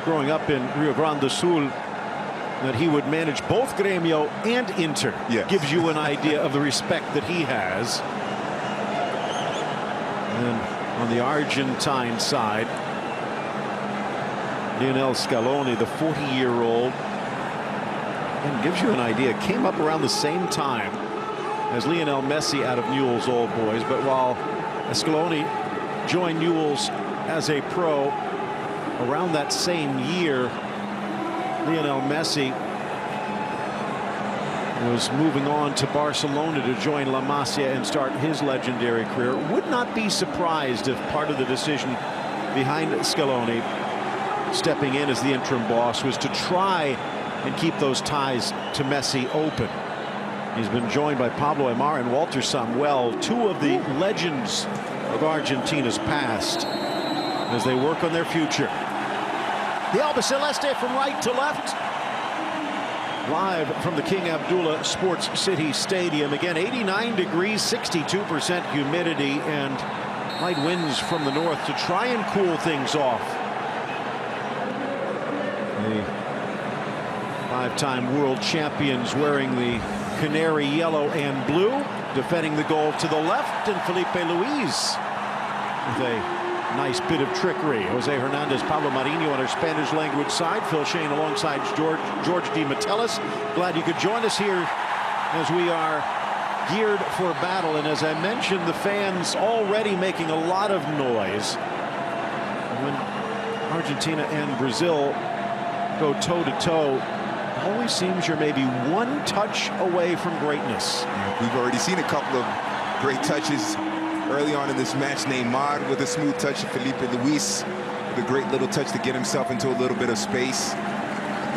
Growing up in Rio Grande do Sul, that he would manage both Grêmio and Inter. Yes. Gives you an idea of the respect that he has. And on the Argentine side, Lionel Scaloni, the 40-year-old, and gives you an idea, came up around the same time as Lionel Messi out of Newell's Old Boys. But while Scaloni joined Newell's as a pro around that same year, Lionel Messi was moving on to Barcelona to join La Masia and start his legendary career. Would not be surprised if part of the decision behind Scaloni stepping in as the interim boss was to try and keep those ties to Messi open. He's been joined by Pablo Aimar and Walter Samuel, two of the legends of Argentina's past, as they work on their future. The Albiceleste from right to left. Live from the King Abdullah Sports City Stadium. Again, 89 degrees, 62% humidity, and light winds from the north to try and cool things off. The five-time world champions wearing the canary yellow and blue, defending the goal to the left, and Felipe Luis with a nice bit of trickery. Jose Hernandez, Pablo Marinho on our Spanish language side. Phil Shane alongside George D. Metellus. Glad you could join us here as we are geared for battle. And as I mentioned, the fans already making a lot of noise when Argentina and Brazil go toe-to-toe. Always seems you're maybe one touch away from greatness. We've already seen a couple of great touches early on in this match. Neymar with a smooth touch, Felipe Luis with a great little touch to get himself into a little bit of space.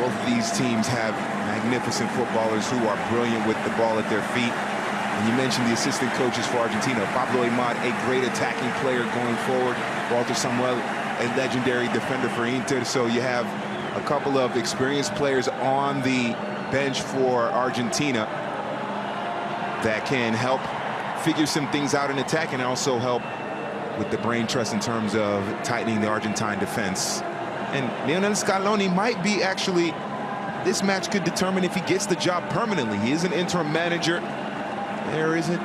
Both of these teams have magnificent footballers who are brilliant with the ball at their feet. And you mentioned the assistant coaches for Argentina. Pablo Aimar, a great attacking player going forward. Walter Samuel, a legendary defender for Inter. So you have a couple of experienced players on the bench for Argentina that can help figure some things out in attack and also help with the brain trust in terms of tightening the Argentine defense. And Lionel Scaloni might be actually, this match could determine if he gets the job permanently. He is an interim manager. There isn't,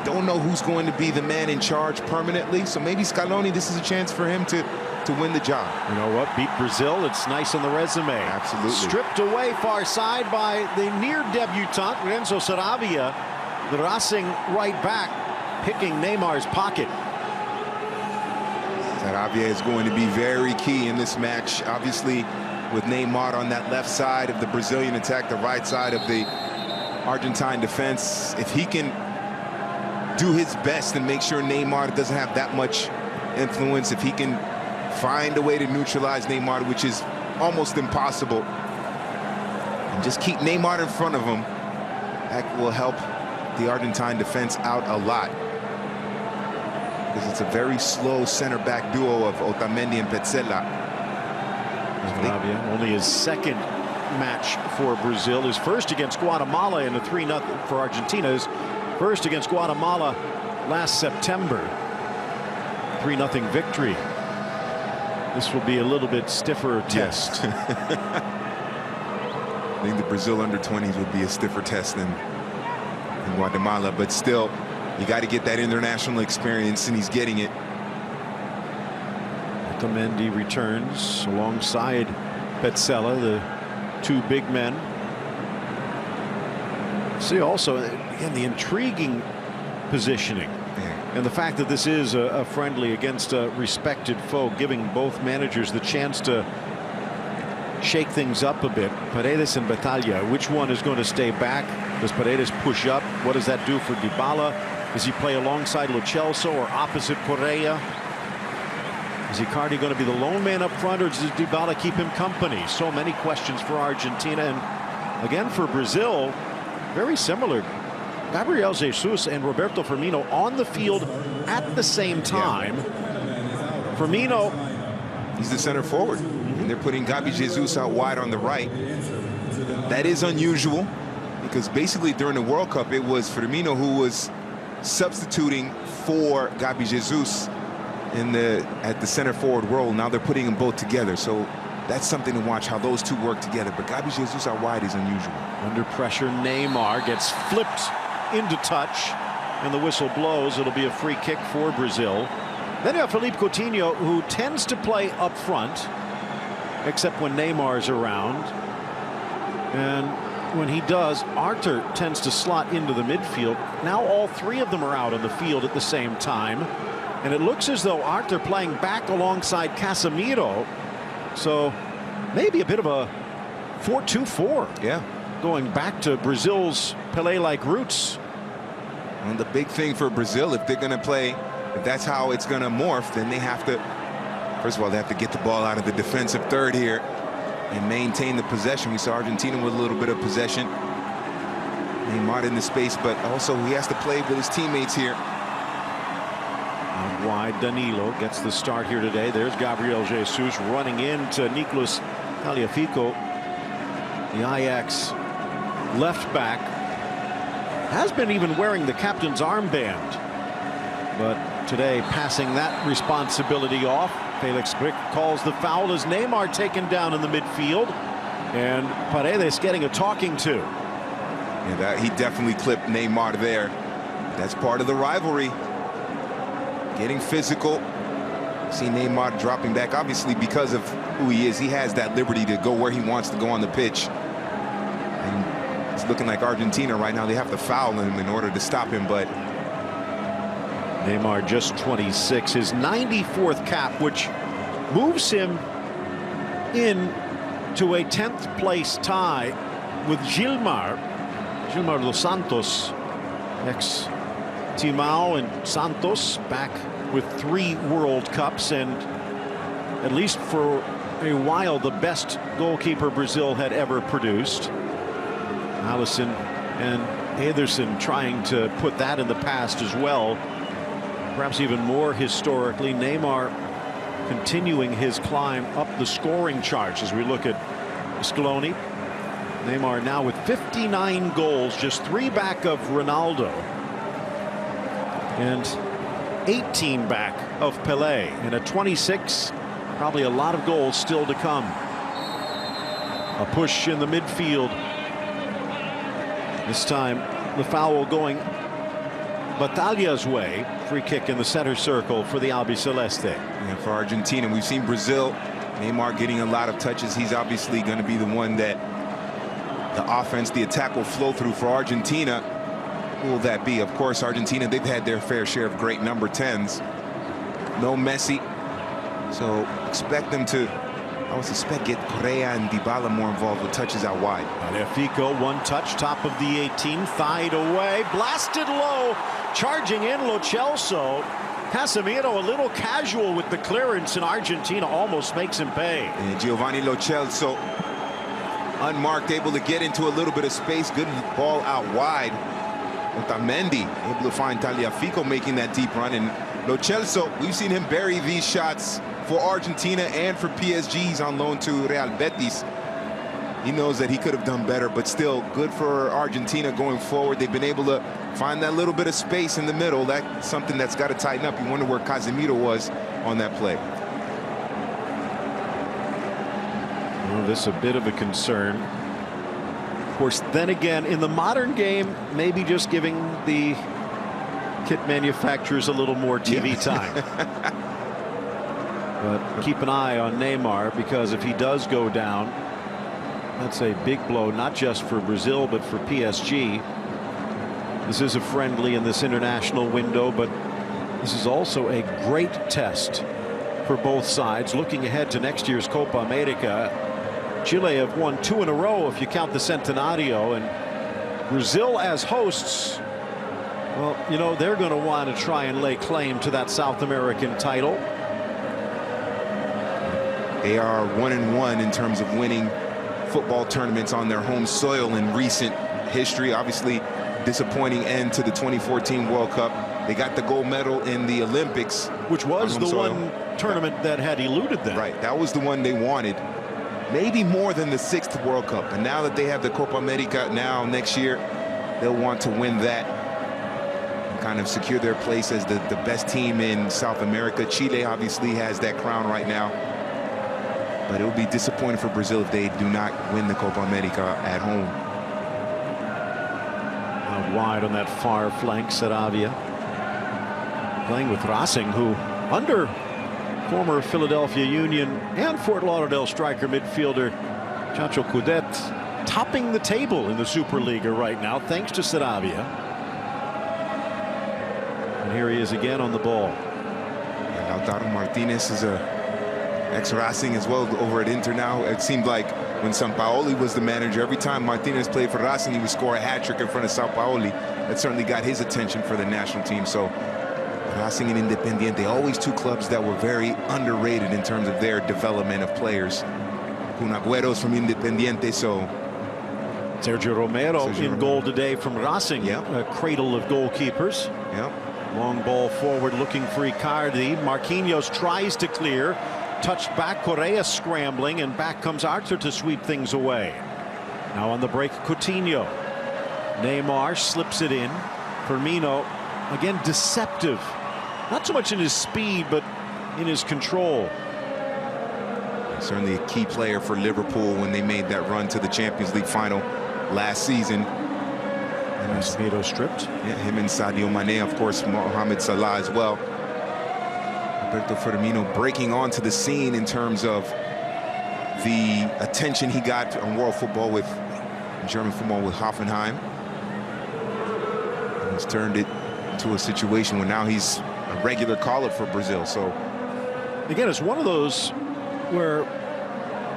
don't know who's going to be the man in charge permanently. So maybe Scaloni, this is a chance for him to win the job. You know what? Beat Brazil. It's nice on the resume. Absolutely. Stripped away far side by the near debutant Renzo Saravia. The Racing right back picking Neymar's pocket. Saravia is going to be very key in this match. Obviously, with Neymar on that left side of the Brazilian attack, the right side of the Argentine defense. If he can do his best and make sure Neymar doesn't have that much influence, if he can find a way to neutralize Neymar, which is almost impossible, and just keep Neymar in front of him, that will help the Argentine defense out a lot, because it's a very slow center back duo of Otamendi and Petzela. Only his second match for Brazil. His first against Guatemala in a 3-0 for Argentina. His first against Guatemala last September. 3-0 victory. This will be a little bit stiffer test. Yes. I think the Brazil under-20s would be a stiffer test than in Guatemala, but still, you got to get that international experience, and he's getting it. Otamendi returns alongside Petzela, the two big men. See also, again, the intriguing positioning. And the fact that this is a friendly against a respected foe, giving both managers the chance to shake things up a bit. Paredes and Batalla, which one is going to stay back? Does Paredes push up? What does that do for Dybala? Does he play alongside Lo Celso or opposite Correa? Is Icardi going to be the lone man up front, or does Dybala keep him company? So many questions for Argentina. And again, for Brazil, very similar. Gabriel Jesus and Roberto Firmino on the field at the same time. Yeah. Firmino, he's the center forward. And they're putting Gabi Jesus out wide on the right. That is unusual, because basically during the World Cup, it was Firmino who was substituting for Gabi Jesus at the center forward role. Now they're putting them both together. So that's something to watch, how those two work together. But Gabi Jesus out wide is unusual. Under pressure, Neymar gets flipped into touch, and the whistle blows. It'll be a free kick for Brazil. Then you have Philippe Coutinho, who tends to play up front, except when Neymar's around. And when he does, Arthur tends to slot into the midfield. Now all three of them are out on the field at the same time. And it looks as though Arthur playing back alongside Casemiro. So maybe a bit of a 4-2-4. Yeah. Going back to Brazil's Pelé-like roots. And the big thing for Brazil, if they're going to play, if that's how it's going to morph, then they have to, first of all, they have to get the ball out of the defensive third here and maintain the possession. We saw Argentina with a little bit of possession. Neymar in the space, but also he has to play with his teammates here. Out wide, Danilo gets the start here today. There's Gabriel Jesus running into Nicolas Tagliafico. The Ajax left back has been even wearing the captain's armband, but today passing that responsibility off. Felix Quick calls the foul as Neymar taken down in the midfield, and Paredes getting a talking to. Yeah, he definitely clipped Neymar there. That's part of the rivalry. Getting physical. See Neymar dropping back, obviously because of who he is. He has that liberty to go where he wants to go on the pitch. And it's looking like Argentina right now, they have to foul him in order to stop him, but Neymar just 26, his 94th cap, which moves him in to a 10th place tie with Gilmar dos Santos, ex Timao and Santos, back with 3 World Cups, and at least for a while the best goalkeeper Brazil had ever produced. Alisson and Ederson trying to put that in the past as well. Perhaps even more historically, Neymar continuing his climb up the scoring charts as we look at Scaloni. Neymar now with 59 goals, just 3 back of Ronaldo, and 18 back of Pelé, and at 26, probably a lot of goals still to come. A push in the midfield. This time the foul going Batalha's way. Free kick in the center circle for the Albiceleste. And for Argentina, we've seen Brazil, Neymar getting a lot of touches. He's obviously going to be the one that the offense, the attack will flow through. For Argentina, who will that be? Of course, Argentina, they've had their fair share of great number 10s. No Messi, so expect them to, I would suspect, get Correa and Dybala more involved with touches out wide. Tagliafico, one touch, top of the 18, thied away, blasted low, charging in Lo Celso. Casemiro a little casual with the clearance, and Argentina almost makes him pay. And Giovanni Lo Celso, unmarked, able to get into a little bit of space. Good ball out wide. Otamendi able to find Tagliafico making that deep run. And Lo Celso, we've seen him bury these shots for Argentina and for PSG. He's on loan to Real Betis. He knows that he could have done better, but still good for Argentina going forward. They've been able to find that little bit of space in the middle. That's something that's got to tighten up. You wonder where Casemiro was on that play. Well, this is a bit of a concern. Of course, then again, in the modern game, maybe just giving the kit manufacturers a little more TV time. But keep an eye on Neymar, because if he does go down, that's a big blow, not just for Brazil, but for PSG. This is a friendly in this international window, but this is also a great test for both sides. Looking ahead to next year's Copa America, Chile have won 2 in a row if you count the Centenario, and Brazil as hosts, well, you know, they're going to want to try and lay claim to that South American title. They are 1-1 in terms of winning football tournaments on their home soil in recent history. Obviously, disappointing end to the 2014 World Cup. They got the gold medal in the Olympics, which was the one tournament that had eluded them. Right, that was the one they wanted, maybe more than the 6th World Cup. And now that they have the Copa America now next year, they'll want to win that. kind of secure their place as the best team in South America. Chile obviously has that crown right now. But it would be disappointing for Brazil if they do not win the Copa America at home. Out wide on that far flank, Saravia. Playing with Racing, who under former Philadelphia Union and Fort Lauderdale striker midfielder Chacho Coudet topping the table in the Superliga right now, thanks to Saravia. And here he is again on the ball. Yeah, Lautaro Martinez is a ex-Racing as well over at Inter now. It seemed like when Sampaoli was the manager, every time Martinez played for Racing, he would score a hat-trick in front of Sampaoli. That certainly got his attention for the national team. So Racing and Independiente, always two clubs that were very underrated in terms of their development of players. Cunagüeros from Independiente, so Sergio Romero in goal today from Racing, a cradle of goalkeepers. Long ball forward looking for Icardi. Marquinhos tries to clear. Touched back, Correa scrambling, and back comes Arthur to sweep things away. Now on the break, Coutinho. Neymar slips it in. Firmino, again, deceptive. Not so much in his speed, but in his control. Certainly a key player for Liverpool when they made that run to the Champions League final last season. Casemiro stripped. Yeah, him and Sadio Mane, of course, Mohamed Salah as well. Roberto Firmino breaking onto the scene in terms of the attention he got on world football with German football with Hoffenheim. And he's turned it into a situation where now he's a regular call-up for Brazil. So again, it's one of those where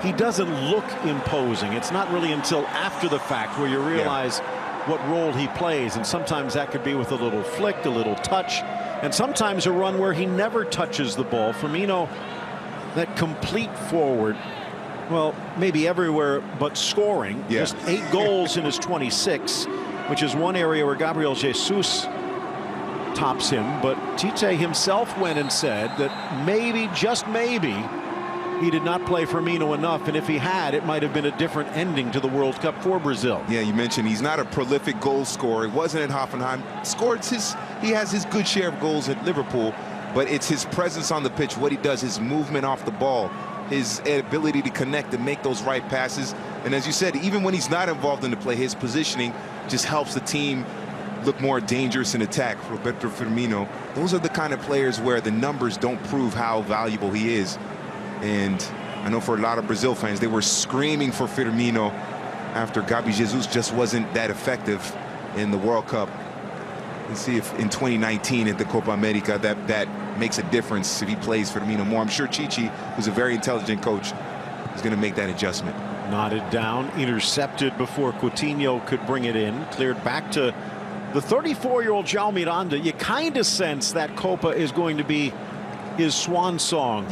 he doesn't look imposing. It's not really until after the fact where you realize what role he plays, and sometimes that could be with a little flick, a little touch, and sometimes a run where he never touches the ball. Firmino, that complete forward, well, maybe everywhere but scoring. Just 8 goals in his 26, which is one area where Gabriel Jesus tops him. But Tite himself went and said that maybe, just maybe, he did not play Firmino enough, and if he had, it might have been a different ending to the World Cup for Brazil. Yeah, you mentioned he's not a prolific goal scorer. It wasn't at Hoffenheim. He has his good share of goals at Liverpool, but it's his presence on the pitch, what he does, his movement off the ball, his ability to connect and make those right passes. And as you said, even when he's not involved in the play, his positioning just helps the team look more dangerous in attack. Roberto Firmino, those are the kind of players where the numbers don't prove how valuable he is. And I know for a lot of Brazil fans, they were screaming for Firmino after Gabi Jesus just wasn't that effective in the World Cup. Let's see if in 2019 at the Copa America that makes a difference if he plays Firmino more. I'm sure Chichi, who's a very intelligent coach, is going to make that adjustment. Nodded down, intercepted before Coutinho could bring it in. Cleared back to the 34-year-old João Miranda. You kind of sense that Copa is going to be his swan song.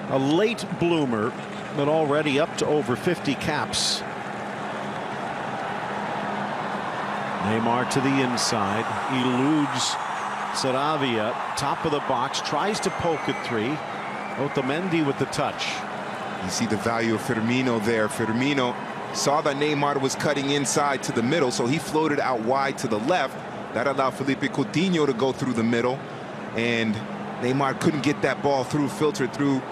A late bloomer, but already up to over 50 caps. Neymar to the inside, eludes Saravia, top of the box, tries to poke it 3. Otamendi with the touch. You see the value of Firmino there. Firmino saw that Neymar was cutting inside to the middle, so he floated out wide to the left. That allowed Felipe Coutinho to go through the middle, and Neymar couldn't get that ball through, filtered through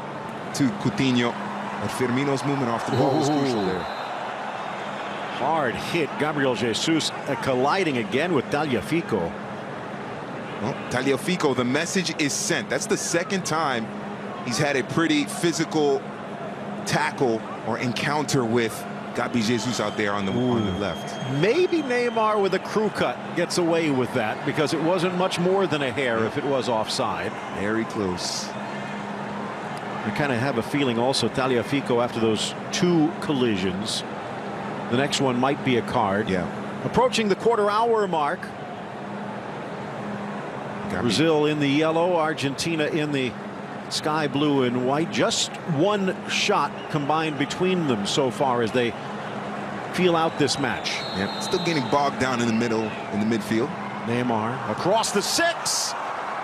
to Coutinho. But Firmino's movement off the ball was crucial there. Hard hit. Gabriel Jesus colliding again with Tagliafico. Well, Tagliafico, the message is sent. That's the second time he's had a pretty physical tackle or encounter with Gabi Jesus out there on the left. Maybe Neymar with a crew cut gets away with that, because it wasn't much more than a hair if it was offside. Very close. I kind of have a feeling also Tagliafico, after those 2 collisions, the next one might be a card. Approaching the quarter-hour mark. Brazil in the yellow, Argentina in the sky blue and white. Just 1 shot combined between them so far as they feel out this match. Still getting bogged down in the middle, in the midfield. Neymar across the 6,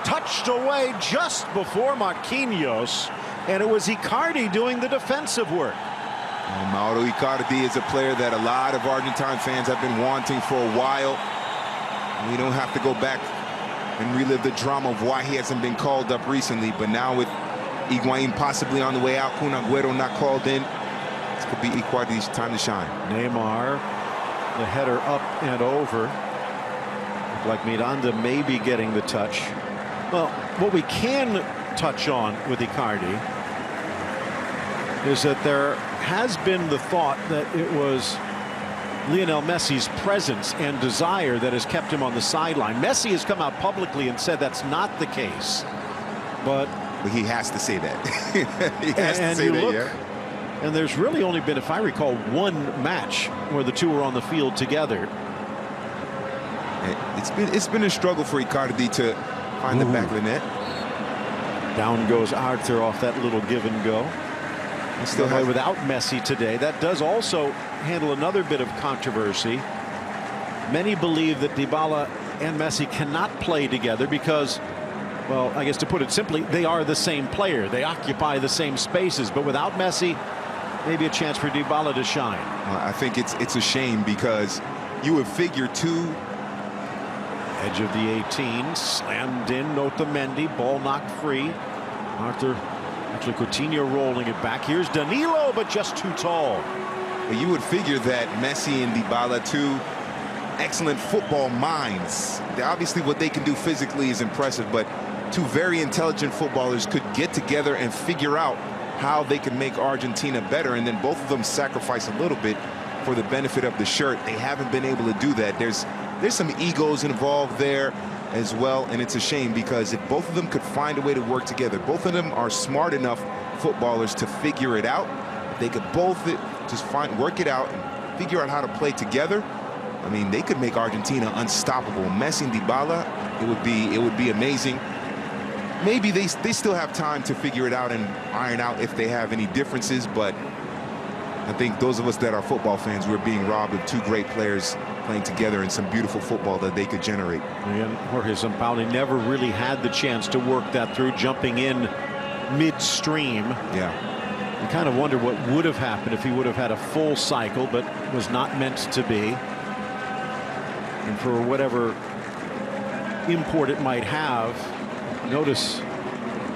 touched away just before Marquinhos, and it was Icardi doing the defensive work. Mauro Icardi is a player that a lot of Argentine fans have been wanting for a while. We don't have to go back and relive the drama of why he hasn't been called up recently. But now with Higuain possibly on the way out, Kun Agüero not called in, this could be Icardi's time to shine. Neymar, the header up and over. Looked like Miranda may be getting the touch. Well, what we can touch on with Icardi is that there has been the thought that it was Lionel Messi's presence and desire that has kept him on the sideline. Messi has come out publicly and said that's not the case, but he has to say that. He has to say that, yeah. And there's really only been, if I recall, one match where the two were on the field together. It's been a struggle for Icardi to find the back of the net. Down goes Arthur off that little give and go. He still has without Messi today. That does also handle another bit of controversy. Many believe that Dybala and Messi cannot play together because, well, I guess to put it simply, they are the same player. They occupy the same spaces. But without Messi, maybe a chance for Dybala to shine. I think it's a shame because you would figure two. Edge of the 18, slammed in, Otamendi, ball knocked free. Arthur, actually Coutinho rolling it back. Here's Danilo, but just too tall. But you would figure that Messi and Dybala, two excellent football minds. Obviously what they can do physically is impressive, but two very intelligent footballers could get together and figure out how they can make Argentina better, and then both of them sacrifice a little bit for the benefit of the shirt. They haven't been able to do that. There's some egos involved there as well, and it's a shame because if both of them could find a way to work together, both of them are smart enough footballers to figure it out. If they could both just work it out and figure out how to play together, I mean, they could make Argentina unstoppable. Messi and Dybala, it would be amazing. Maybe they still have time to figure it out and iron out if they have any differences, but I think those of us that are football fans, we're being robbed of two great players playing together and some beautiful football that they could generate. And Jorge Sampaoli never really had the chance to work that through, jumping in midstream. Yeah. You kind of wonder what would have happened if he would have had a full cycle, but was not meant to be. And for whatever import it might have, notice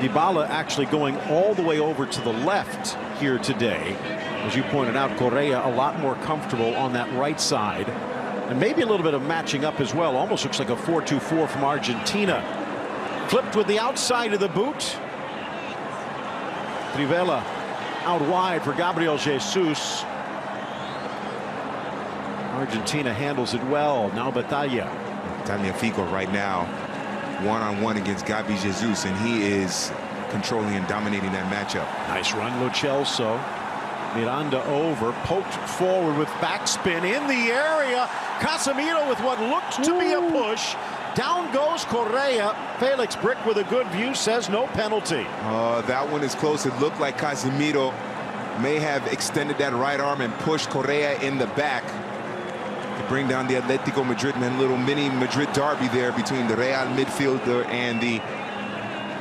Dybala actually going all the way over to the left here today. As you pointed out, Correa a lot more comfortable on that right side. And maybe a little bit of matching up as well. Almost looks like a 4-2-4 from Argentina. Flipped with the outside of the boot. Trivela out wide for Gabriel Jesus. Argentina handles it well. Now Batalla. Tagliafico right now one-on-one against Gabi Jesus, and he is controlling and dominating that matchup. Nice run, Lo Celso. Miranda over, poked forward with backspin in the area. Casemiro with what looked to be a push. Down goes Correa. Felix Brick with a good view says no penalty. That one is close. It looked like Casemiro may have extended that right arm and pushed Correa in the back to bring down the Atletico Madrid man. Little mini Madrid derby there between the Real midfielder and the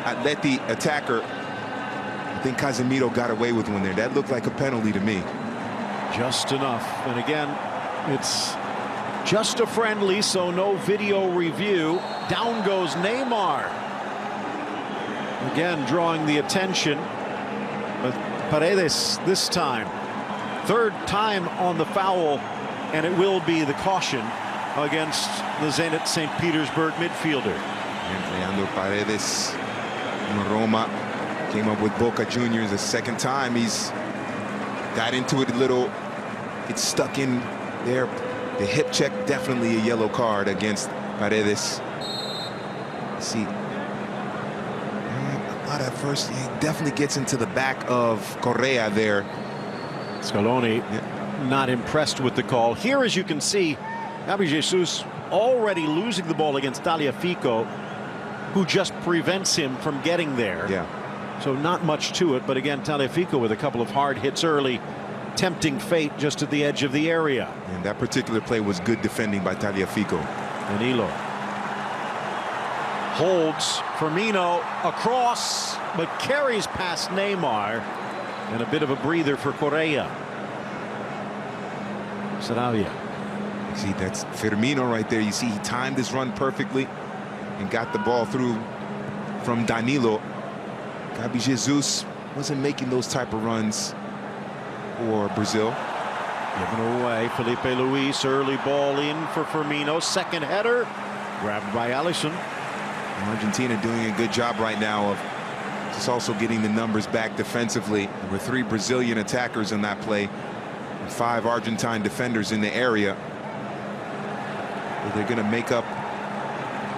Atleti attacker. I think Casemiro got away with one there. That looked like a penalty to me. Just enough. And again, it's just a friendly, so no video review. Down goes Neymar. Again, drawing the attention. But Paredes this time. Third time on the foul, and it will be the caution against the Zenit St. Petersburg midfielder. And Leandro Paredes from Roma came up with Boca Juniors a second time. He's got into it a little. It's stuck in there. The hip check, definitely a yellow card against Paredes. See, not at first. He definitely gets into the back of Correa there. Scaloni not impressed with the call. Here, as you can see, Gabriel Jesus already losing the ball against Tagliafico, who just prevents him from getting there. Yeah. So not much to it, but again, Tagliafico with a couple of hard hits early, tempting fate just at the edge of the area. And that particular play was good defending by Tagliafico. Danilo holds Firmino across, but carries past Neymar, and a bit of a breather for Correa. Sarabia. See, that's Firmino right there. You see, he timed his run perfectly. and got the ball through from Danilo. Gabi Jesus wasn't making those type of runs for Brazil. Given away, Felipe Luis, early ball in for Firmino, second header, grabbed by Alisson. Argentina doing a good job right now of just also getting the numbers back defensively. There were 3 Brazilian attackers in that play, and 5 Argentine defenders in the area. They're going to make up,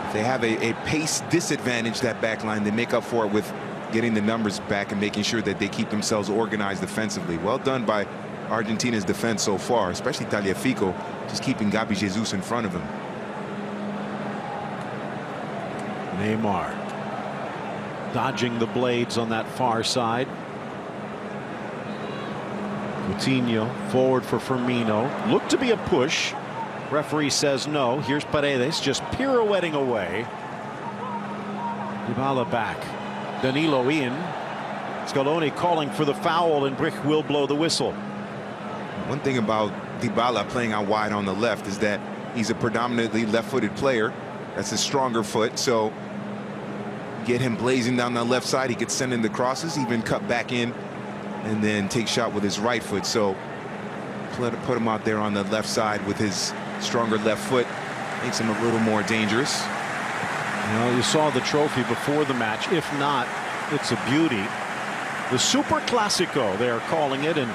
if they have a pace disadvantage, that back line, they make up for it with getting the numbers back and making sure that they keep themselves organized defensively. Well done by Argentina's defense so far, especially Tagliafico, just keeping Gabi Jesus in front of him. Neymar dodging the blades on that far side. Coutinho forward for Firmino. Looked to be a push. Referee says no. Here's Paredes just pirouetting away. Dybala back. Danilo in. Scaloni calling for the foul, and Brick will blow the whistle. One thing about Dybala playing out wide on the left is that he's a predominantly left-footed player. That's his stronger foot, so get him blazing down the left side. He could send in the crosses, even cut back in, and then take shot with his right foot. So put him out there on the left side with his stronger left foot. Makes him a little more dangerous. You know, you saw the trophy before the match. If not, it's a beauty. The Super Classico, they are calling it, and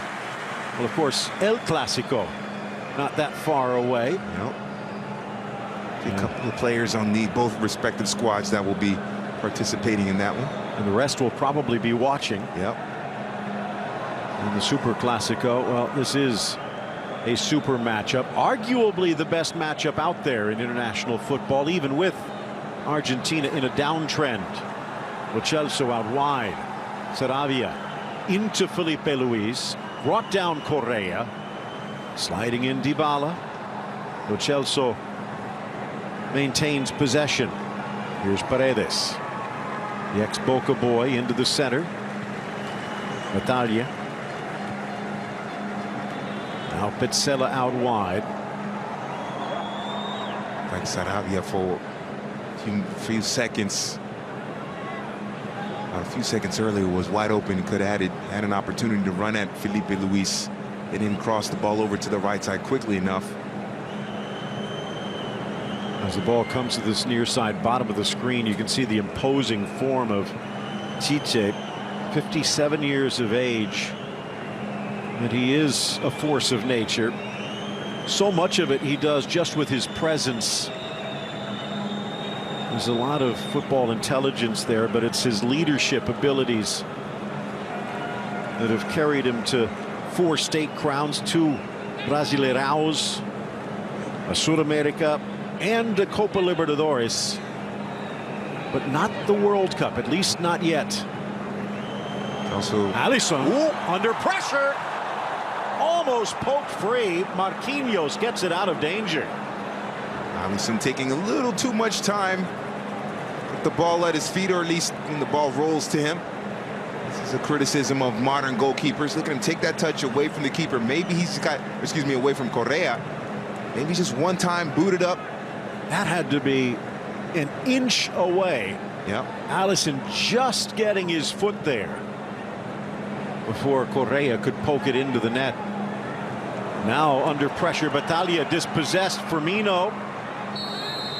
well, of course, El Clasico, not that far away. Yep. A couple of players on the both respective squads that will be participating in that one, and the rest will probably be watching. Yep. In the Super Classico, well, this is a super matchup, arguably the best matchup out there in international football, even with Argentina in a downtrend. Lo Celso out wide. Saravia into Felipe Luis, brought down Correa, sliding in Dybala. Lo Celso maintains possession. Here's Paredes, the ex-Boca boy, into the center. Natalia. Now Pizzella out wide. Like Saravia for a few seconds. A few seconds earlier was wide open. Could have had an opportunity to run at Felipe Luis. They didn't cross the ball over to the right side quickly enough. As the ball comes to this near side bottom of the screen, you can see the imposing form of Tite, 57 years of age, and he is a force of nature. So much of it he does just with his presence. There's a lot of football intelligence there, but it's his leadership abilities that have carried him to 4 state crowns, 2 Brasileiraos, a Sud-America, and a Copa Libertadores, but not the World Cup, at least not yet. Also, Alisson under pressure, almost poked free. Marquinhos gets it out of danger. Alisson taking a little too much time. Put the ball at his feet, or at least when the ball rolls to him. This is a criticism of modern goalkeepers. Look at him take that touch away from the keeper. Maybe he's got, excuse me, away from Correa. Maybe just one time booted up. That had to be an inch away. Yep. Alisson just getting his foot there before Correa could poke it into the net. Now under pressure, Battaglia dispossessed. Firmino,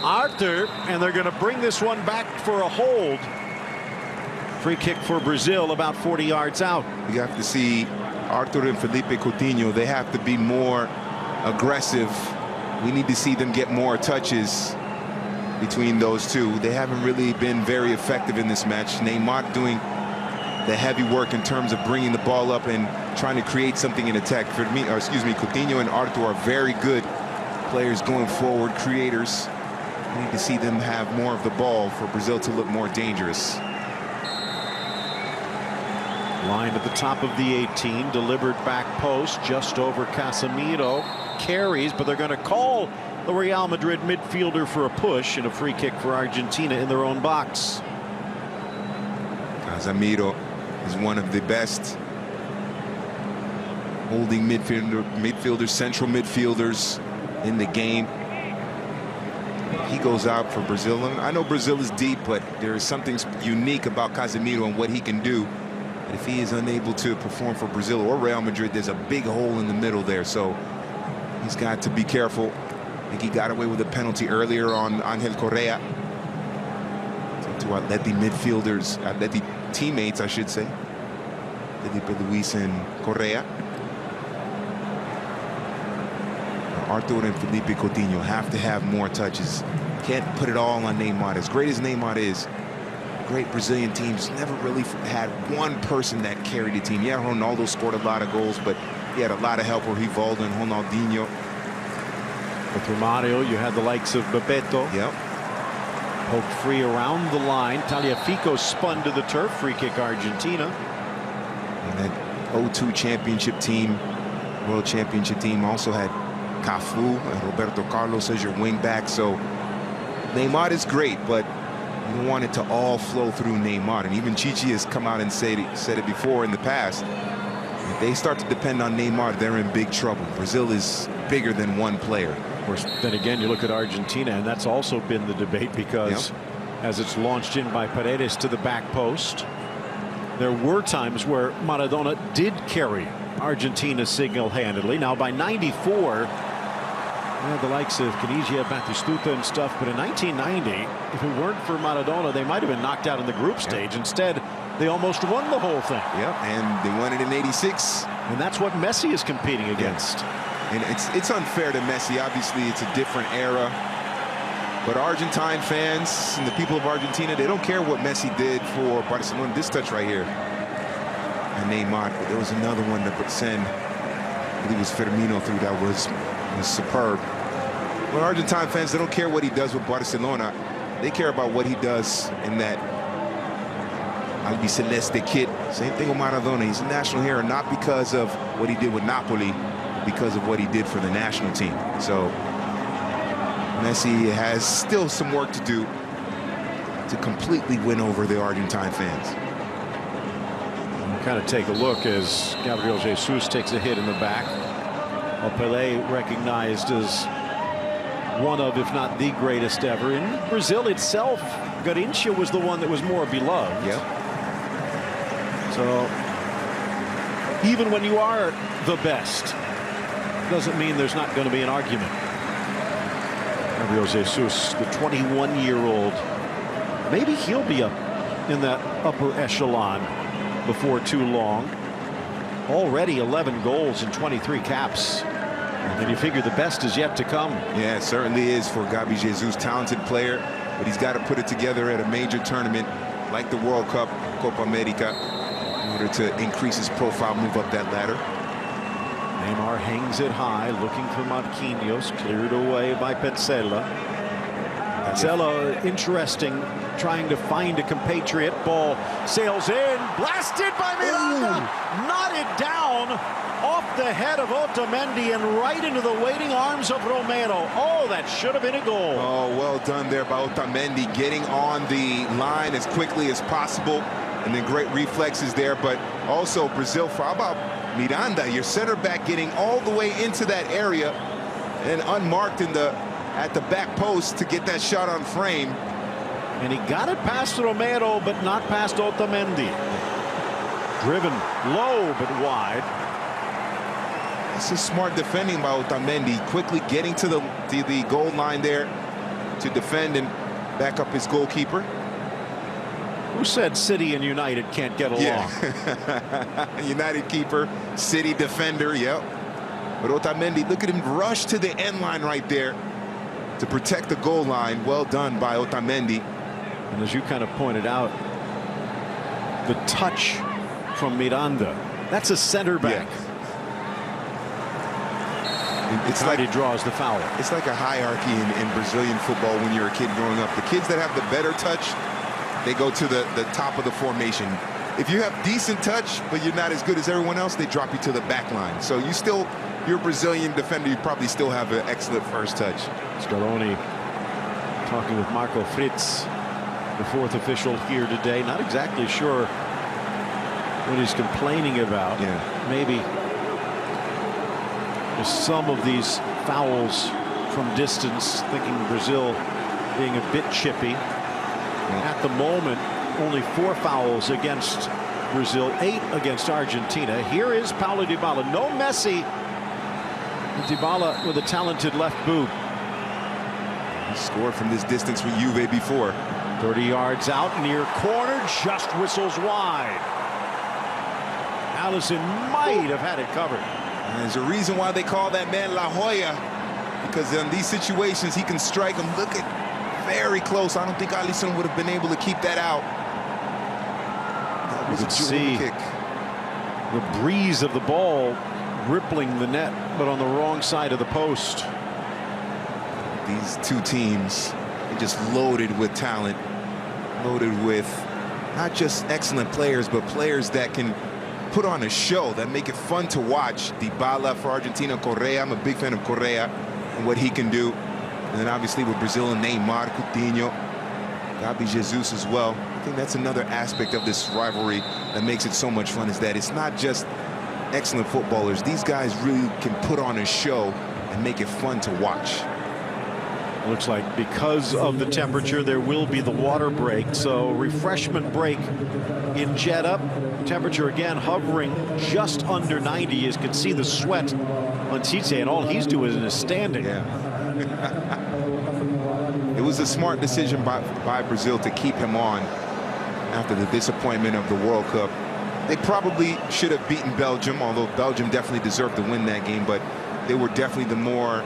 Arthur, and they're going to bring this one back for a hold. Free kick for Brazil, about 40 yards out. You have to see Arthur and Felipe Coutinho. They have to be more aggressive. We need to see them get more touches between those two. They haven't really been very effective in this match. Neymar doing the heavy work in terms of bringing the ball up and trying to create something in attack. For me, Coutinho and Arthur are very good players going forward, creators. We need to see them have more of the ball for Brazil to look more dangerous. Line at the top of the 18, delivered back post just over Casemiro. Carries, but they're going to call the Real Madrid midfielder for a push, and a free kick for Argentina in their own box. Casemiro is one of the best holding midfielders, central midfielders in the game. he goes out for Brazil. And I know Brazil is deep, but there is something unique about Casemiro and what he can do. And if he is unable to perform for Brazil or Real Madrid, there's a big hole in the middle there. So he's got to be careful. I think he got away with a penalty earlier on Angel Correa. To Atleti midfielders, Atleti teammates, I should say. Felipe Luis and Correa. Arthur and Felipe Coutinho have to have more touches. Can't put it all on Neymar. As great as Neymar is, great Brazilian teams never really had one person that carried the team. Yeah, Ronaldo scored a lot of goals, but he had a lot of help with Rivaldo and Ronaldinho. With Romario, you had the likes of Bebeto. Yep. Poked free around the line. Tagliafico spun to the turf. Free kick Argentina. And that 0-2 championship team, World Championship team, also had Cafu and Roberto Carlos as your wing back. So Neymar is great, but you don't want it to all flow through Neymar. And even Chichi has come out and said it before in the past. If they start to depend on Neymar, they're in big trouble. Brazil is bigger than one player. Of course, then again, you look at Argentina, and that's also been the debate because as it's launched in by Paredes to the back post, there were times where Maradona did carry Argentina single-handedly. Now, by 94, the likes of Caniggia, Batistuta and stuff, but in 1990, if it weren't for Maradona, they might have been knocked out in the group stage. Instead, they almost won the whole thing. And they won it in '86. And that's what Messi is competing against. And it's unfair to Messi. Obviously, it's a different era. But Argentine fans and the people of Argentina, they don't care what Messi did for Barcelona. This touch right here. And Neymar, but there was another one that send, I believe it was Firmino through, that was superb. But Argentine fans, they don't care what he does with Barcelona. They care about what he does in that Albiceleste kit. Same thing with Maradona. He's a national hero, not because of what he did with Napoli, because of what he did for the national team. So Messi has still some work to do to completely win over the Argentine fans. Kind of take a look as Gabriel Jesus takes a hit in the back. Pelé recognized as one of, if not the greatest ever. In Brazil itself, Garrincha was the one that was more beloved. So even when you are the best, doesn't mean there's not going to be an argument. Gabriel Jesus, the 21-year-old, maybe he'll be up in that upper echelon before too long. Already 11 goals and 23 caps. And you figure the best is yet to come. Yeah, it certainly is for Gabi Jesus. Talented player, but he's got to put it together at a major tournament like the World Cup, Copa America, in order to increase his profile, move up that ladder. Neymar hangs it high, looking for Marquinhos, cleared away by Petzela. Petzela, interesting, trying to find a compatriot. Ball sails in, blasted by Miranda, knotted down off the head of Otamendi and right into the waiting arms of Romero. Oh, that should have been a goal. Oh, well done there by Otamendi, getting on the line as quickly as possible, and then great reflexes there. But also Brazil, how about Miranda, your center back, getting all the way into that area and unmarked at the back post to get that shot on frame. And he got it past Romero, but not past Otamendi. Driven low, but wide. This is smart defending by Otamendi, quickly getting to the goal line there to defend and back up his goalkeeper. Who said City and United can't get along? Yeah. United keeper, City defender, yep. But Otamendi, look at him rush to the end line right there to protect the goal line. Well done by Otamendi. And as you kind of pointed out, the touch from Miranda, that's a center back. Yeah. It's like like he draws the foul. It's like a hierarchy in Brazilian football when you're a kid growing up. The kids that have the better touch, they go to the top of the formation. If you have decent touch, but you're not as good as everyone else, they drop you to the back line. So you're a Brazilian defender, you probably still have an excellent first touch. Scaloni talking with Marco Fritz, the fourth official here today. Not exactly sure what he's complaining about. Yeah. Maybe some of these fouls from distance, thinking Brazil being a bit chippy. At the moment, only 4 fouls against Brazil, 8 against Argentina. Here is Paulo Dybala. No Messi. Dybala with a talented left boot. He scored from this distance with Juve before. 30 yards out, near corner, just whistles wide. Alisson might have had it covered. And there's a reason why they call that man La Joya, because in these situations he can strike them. Look at, very close. I don't think Alisson would have been able to keep that out. That was a jewel kick. The breeze of the ball rippling the net, but on the wrong side of the post. These two teams are just loaded with talent, loaded with not just excellent players, but players that can put on a show, that make it fun to watch. Dybala for Argentina, Correa. I'm a big fan of Correa and what he can do. And then obviously with Brazil and Neymar, Coutinho, Gabi Jesus as well. I think that's another aspect of this rivalry that makes it so much fun, is that it's not just excellent footballers. These guys really can put on a show and make it fun to watch. Looks like because of the temperature, there will be the water break. So refreshment break in Jeddah. Temperature again hovering just under 90. You can see the sweat on Tite, and all he's doing is standing. Yeah. It was a smart decision by Brazil to keep him on after the disappointment of the World Cup. They probably should have beaten Belgium, although Belgium definitely deserved to win that game, but they were definitely the more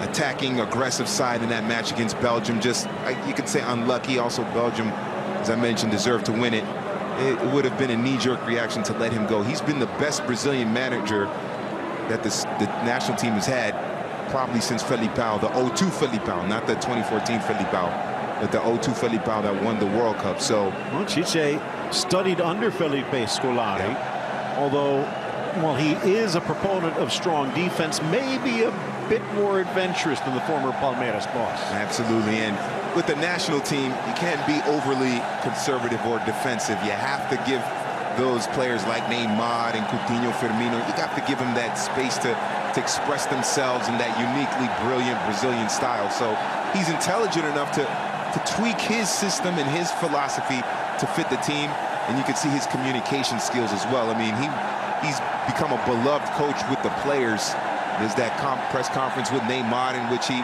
attacking, aggressive side in that match against Belgium. Just, you could say, unlucky. Also, Belgium, as I mentioned, deserved to win it. It would have been a knee-jerk reaction to let him go. He's been the best Brazilian manager that the national team has had probably since Felipao, the 02 Felipao, not the 2014 Felipao, but the 02 Felipao that won the World Cup. So, well, Tite studied under Felipe Scolari, although, while he is a proponent of strong defense, maybe a bit more adventurous than the former Palmeiras boss. Absolutely, and with the national team, you can't be overly conservative or defensive. You have to give those players like Neymar and Coutinho, Firmino, you got to give them that space to express themselves in that uniquely brilliant Brazilian style. So he's intelligent enough to tweak his system and his philosophy to fit the team, and you can see his communication skills as well. I mean, he's become a beloved coach with the players. There's that press conference with Neymar in which he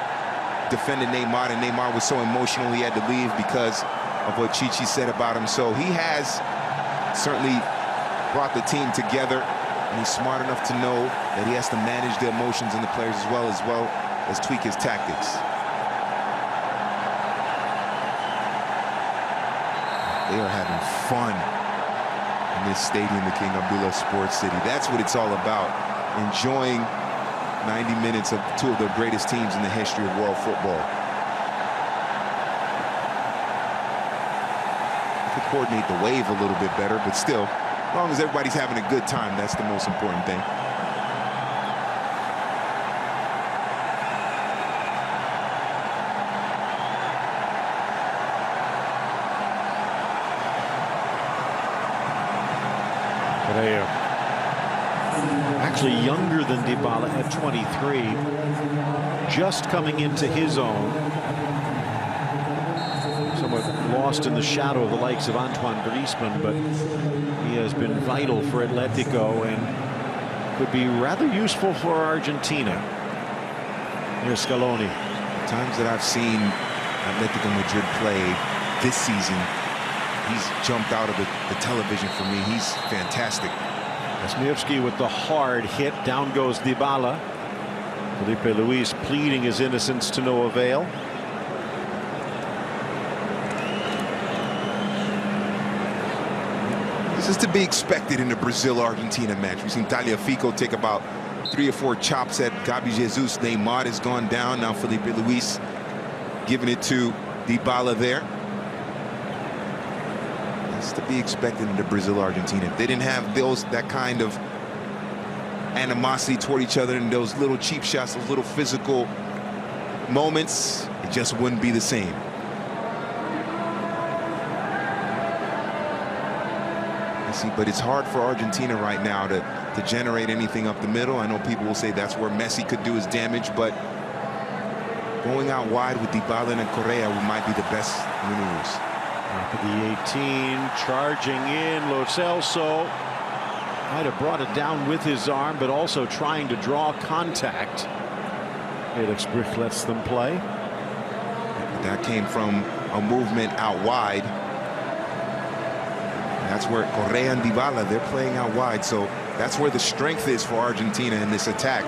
defended Neymar, and Neymar was so emotional he had to leave because of what Chichi said about him. So he has certainly brought the team together, and he's smart enough to know that he has to manage the emotions in the players as well as tweak his tactics. They are having fun in this stadium, the King Abdullah Sports City. That's what it's all about, enjoying 90 minutes of two of the greatest teams in the history of world football. You could coordinate the wave a little bit better, but still, as long as everybody's having a good time, that's the most important thing. Actually younger than Dybala at 23, just coming into his own, somewhat lost in the shadow of the likes of Antoine Griezmann, but he has been vital for Atletico and could be rather useful for Argentina. Here's Scaloni. The times that I've seen Atletico Madrid play this season, he's jumped out of the television for me. He's fantastic. Wisniewski with the hard hit. Down goes Dybala. Felipe Luis pleading his innocence to no avail. This is to be expected in the Brazil-Argentina match. We've seen Tagliafico take about 3 or 4 chops at Gabi Jesus. Neymar has gone down. Now Felipe Luis giving it to Dybala there. It's to be expected in the Brazil-Argentina. If they didn't have that kind of animosity toward each other and those little cheap shots, those little physical moments, it just wouldn't be the same. But it's hard for Argentina right now to generate anything up the middle. I know people will say that's where Messi could do his damage, but going out wide with Dybala and Correa might be the best maneuvers. Top of the 18, charging in. Lo Celso might have brought it down with his arm, but also trying to draw contact. Felix Brych lets them play. That came from a movement out wide. That's where Correa and Dybala, they're playing out wide. So that's where the strength is for Argentina in this attack,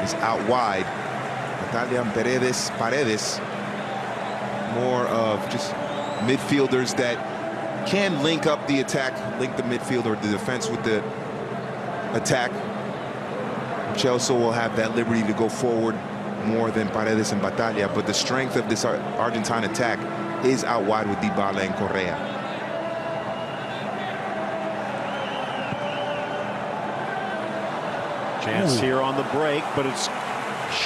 is out wide. Battaglia and Paredes, more of just midfielders that can link up the attack, link the midfield or the defense with the attack. Chelsea will have that liberty to go forward more than Paredes and Battaglia, but the strength of this Argentine attack is out wide with Dybala and Correa. Chance here on the break, but it's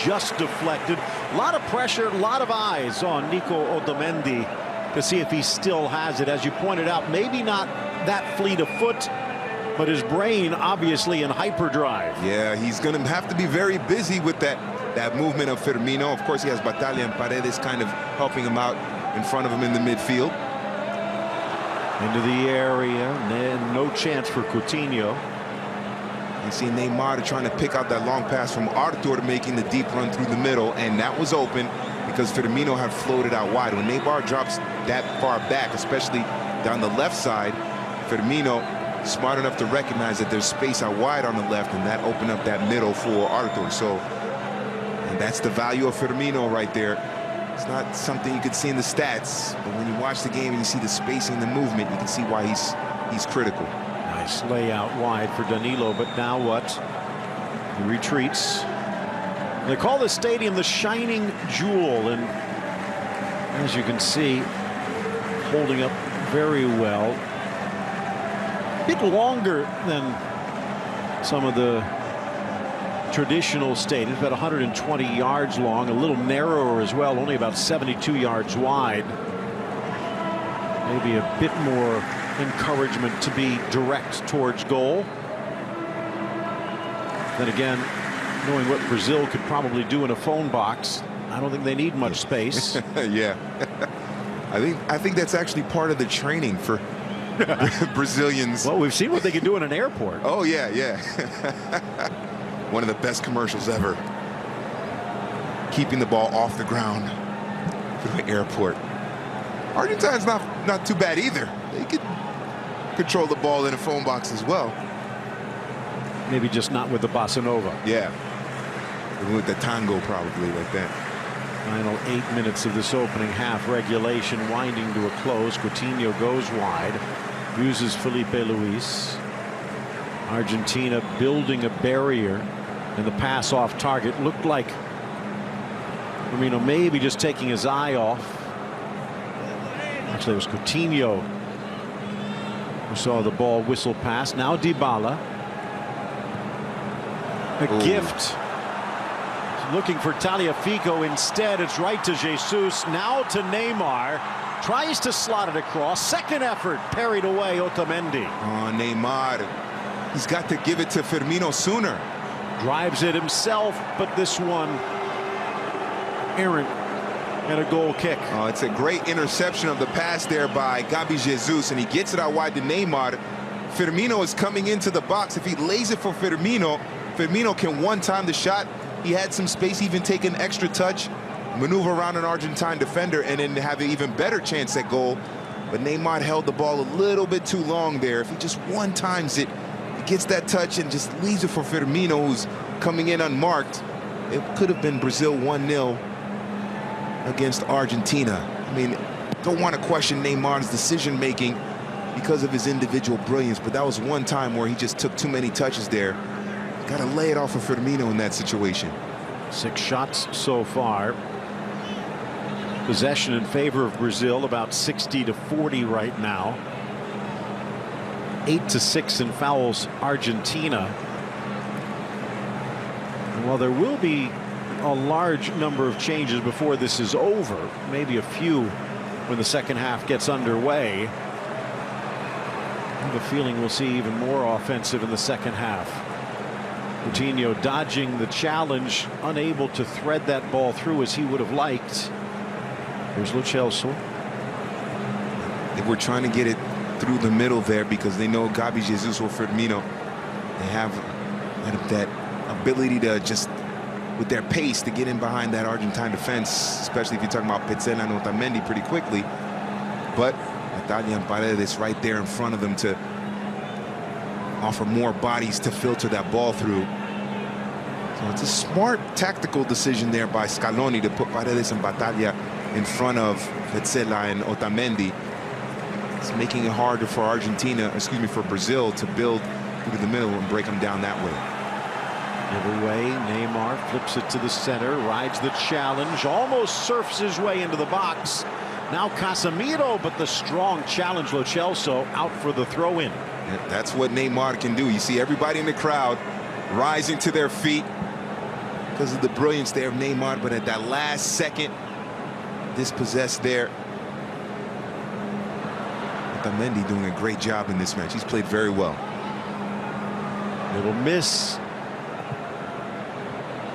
just deflected. A lot of pressure, a lot of eyes on Nico Otamendi to see if he still has it. As you pointed out, maybe not that fleet of foot, but his brain obviously in hyperdrive. Yeah, he's going to have to be very busy with that movement of Firmino. Of course, he has Battaglia and Paredes kind of helping him out in front of him in the midfield. Into the area, no chance for Coutinho. You see Neymar trying to pick out that long pass from Arthur, making the deep run through the middle, and that was open because Firmino had floated out wide. When Neymar drops that far back, especially down the left side, Firmino smart enough to recognize that there's space out wide on the left, and that opened up that middle for Arthur. So, and that's the value of Firmino right there. It's not something you could see in the stats, but when you watch the game and you see the spacing, the movement, you can see why he's critical. Nice layout wide for Danilo, but now what? He retreats. They call this stadium the Shining Jewel, and as you can see, holding up very well. A bit longer than some of the traditional stadiums, about 120 yards long, a little narrower as well, only about 72 yards wide. Maybe a bit more encouragement to be direct towards goal. Then again, knowing what Brazil could probably do in a phone box, I don't think they need much space. Yeah, I think that's actually part of the training for Brazilians. Well, we've seen what they can do in an airport. Oh yeah, yeah. One of the best commercials ever. Keeping the ball off the ground through the airport. Argentine's not too bad either. They could control the ball in a phone box as well. Maybe just not with the bossa nova. Yeah, with the tango probably like that. Final 8 minutes of this opening half, regulation winding to a close. Coutinho goes wide, uses Felipe Luis. Argentina building a barrier, and the pass off target looked like Firmino maybe just taking his eye off. Actually, it was Coutinho who saw the ball whistle past. Now Dybala. A gift. Looking for Tagliafico instead. It's right to Jesus. Now to Neymar. Tries to slot it across. Second effort. Parried away Otamendi. Oh, Neymar. He's got to give it to Firmino sooner. Drives it himself, but this one errant and a goal kick. Oh, it's a great interception of the pass there by Gabi Jesus, and he gets it out wide to Neymar. Firmino is coming into the box. If he lays it for Firmino, Firmino can one-time the shot. He had some space, even take an extra touch, maneuver around an Argentine defender, and then have an even better chance at goal. But Neymar held the ball a little bit too long there. If he just one-times it, he gets that touch and just leaves it for Firmino, who's coming in unmarked. It could have been Brazil 1-0 against Argentina. I mean, don't want to question Neymar's decision-making because of his individual brilliance, but that was one time where he just took too many touches there. Got to lay it off of Firmino in that situation. 6 shots so far. Possession in favor of Brazil, about 60-40 right now. 8-6 in fouls Argentina. And while there will be a large number of changes before this is over, maybe a few when the second half gets underway, I have a feeling we'll see even more offensive in the second half. Coutinho dodging the challenge, unable to thread that ball through as he would have liked. Here's Lo Celso. They were trying to get it through the middle there because they know Gabi Jesus or Firmino, they have that ability to just, with their pace, to get in behind that Argentine defense, especially if you're talking about Petzela and Otamendi pretty quickly. But Natalia and Paredes right there in front of them to offer more bodies to filter that ball through. So it's a smart tactical decision there by Scaloni to put Paredes and Battaglia in front of Petzela and Otamendi. It's making it harder for for Brazil to build through the middle and break them down that way. Either way, Neymar flips it to the center, rides the challenge, almost surfs his way into the box. Now Casemiro, but the strong challenge, Lo Celso out for the throw-in. That's what Neymar can do. You see everybody in the crowd rising to their feet because of the brilliance there of Neymar, but at that last second, dispossessed there. Otamendi doing a great job in this match. He's played very well. Little miss.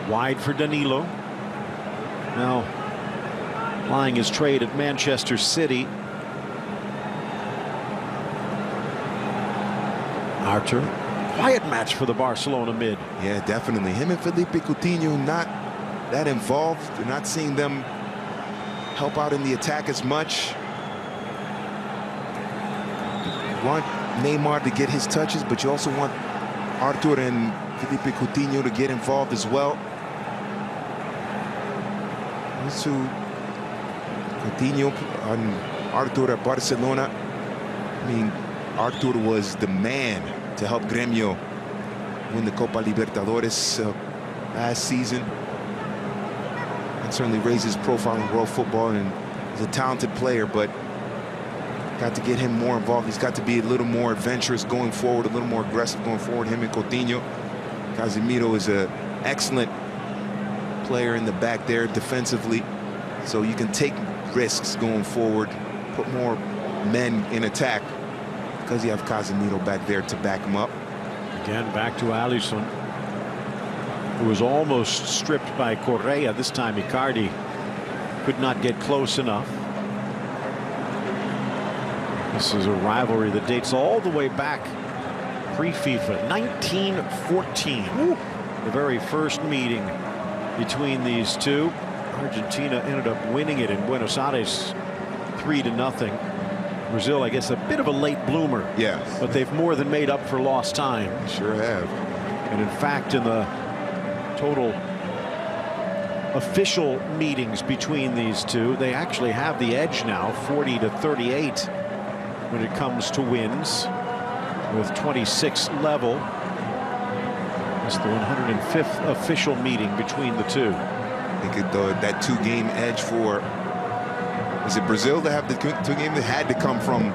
Wide for Danilo. Now plying his trade at Manchester City. Arthur, quiet match for the Barcelona mid. Yeah, definitely. Him and Felipe Coutinho not that involved. You're not seeing them help out in the attack as much. You want Neymar to get his touches, but you also want Arthur and Felipe Coutinho to get involved as well. Those two, Coutinho and Arthur at Barcelona. I mean, Arthur was the man to help Gremio win the Copa Libertadores last season. And certainly raised his profile in world football, and he's a talented player, but got to get him more involved. He's got to be a little more adventurous going forward, a little more aggressive going forward, him and Coutinho. Casemiro is an excellent player in the back there defensively, so you can take risks going forward, put more men in attack because you have Casemiro back there to back him up. Again, back to Alisson, who was almost stripped by Correa. This time Icardi could not get close enough. This is a rivalry that dates all the way back pre-FIFA, 1914. Woo. The very first meeting between these two. Argentina ended up winning it in Buenos Aires 3-0. Brazil, I guess, a bit of a late bloomer. Yeah. But they've more than made up for lost time. Sure have. And in fact, in the total official meetings between these two, they actually have the edge now, 40-38, when it comes to wins, with 26 level. It's the 105th official meeting between the two. I think that two-game edge for, is it Brazil to have the two-game that had to come from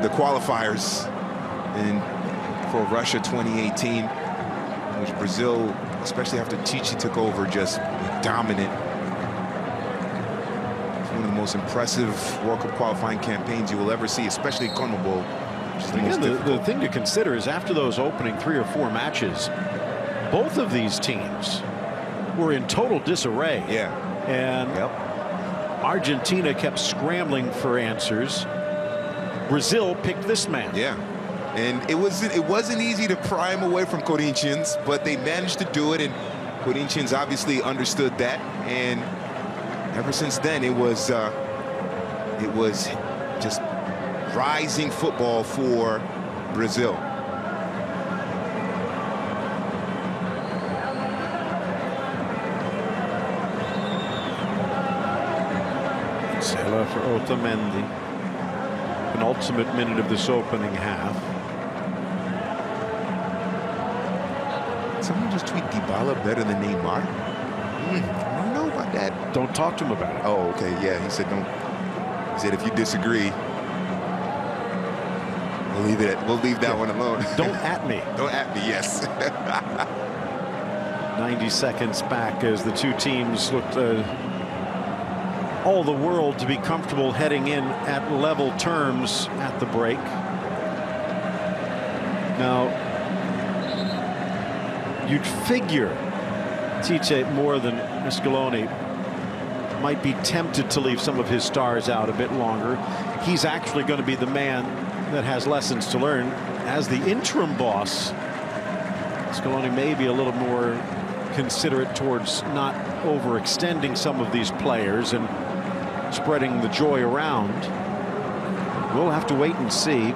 the qualifiers in for Russia 2018, which Brazil, especially after Tite took over, just dominant. It's one of the most impressive World Cup qualifying campaigns you will ever see, especially in CONMEBOL. Again, the thing to consider is after those opening 3 or 4 matches, both of these teams were in total disarray. Yeah. And Argentina kept scrambling for answers. Brazil picked this man. Yeah. And it wasn't easy to pry him away from Corinthians, but they managed to do it, and Corinthians obviously understood that. And ever since then, it was just rising football for Brazil. Sela for Otamendi. Penultimate minute of this opening half. Someone just tweet Dybala better than Neymar. I don't know about that. Don't talk to him about it. Oh, okay. Yeah, he said don't. He said if you disagree, we'll leave that one alone. Don't at me. Don't at me. Yes. 90 seconds back as the two teams looked all the world to be comfortable heading in at level terms at the break. Now, You'd figure Tite, more than Scaloni, might be tempted to leave some of his stars out a bit longer. He's actually going to be the man that has lessons to learn as the interim boss. Scaloni may be a little more considerate towards not overextending some of these players and spreading the joy around. We'll have to wait and see.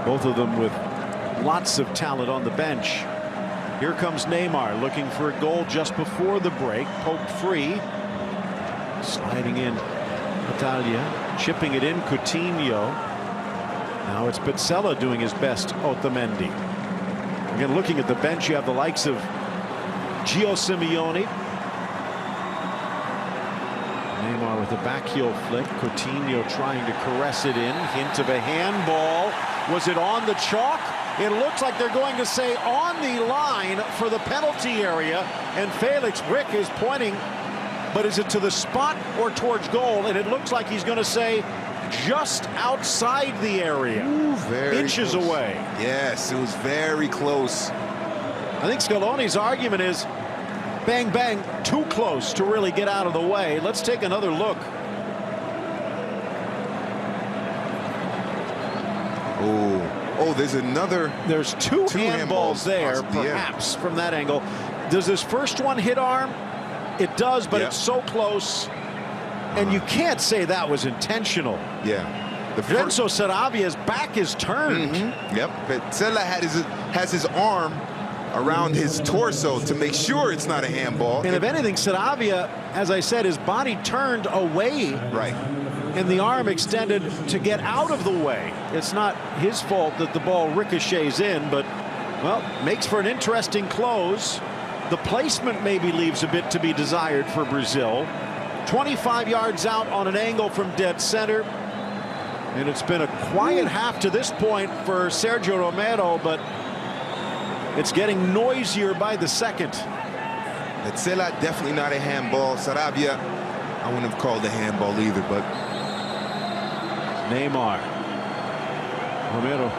Both of them with lots of talent on the bench. Here comes Neymar looking for a goal just before the break. Poked free. Sliding in Italia. Chipping it in Coutinho. Now it's Pizzella doing his best. Otamendi. Again, looking at the bench, you have the likes of Gio Simeone. Neymar with a back heel flick. Coutinho trying to caress it in. Hint of a handball. Was it on the chalk? It looks like they're going to say on the line for the penalty area. And Felix Brick is pointing. But is it to the spot or towards goal? And it looks like he's going to say just outside the area. Ooh, very inches close. Away. Yes, it was very close. I think Scaloni's argument is bang, bang, too close to really get out of the way. Let's take another look. Oh, there's another. There's two handballs there, perhaps, from that angle. Does this first one hit arm? It does, but it's so close. And you can't say that was intentional. Yeah. Renzo Sarabia's back is turned. Yep. Pizzella has his arm around his torso to make sure it's not a handball. And if anything, Sarabia, as I said, his body turned away. Right. And the arm extended to get out of the way. It's not his fault that the ball ricochets in, but, well, makes for an interesting close. The placement maybe leaves a bit to be desired for Brazil. 25 yards out on an angle from dead center. And it's been a quiet half to this point for Sergio Romero, but it's getting noisier by the second. Pizzella, definitely not a handball. Sarabia, I wouldn't have called a handball either, but Neymar. Romero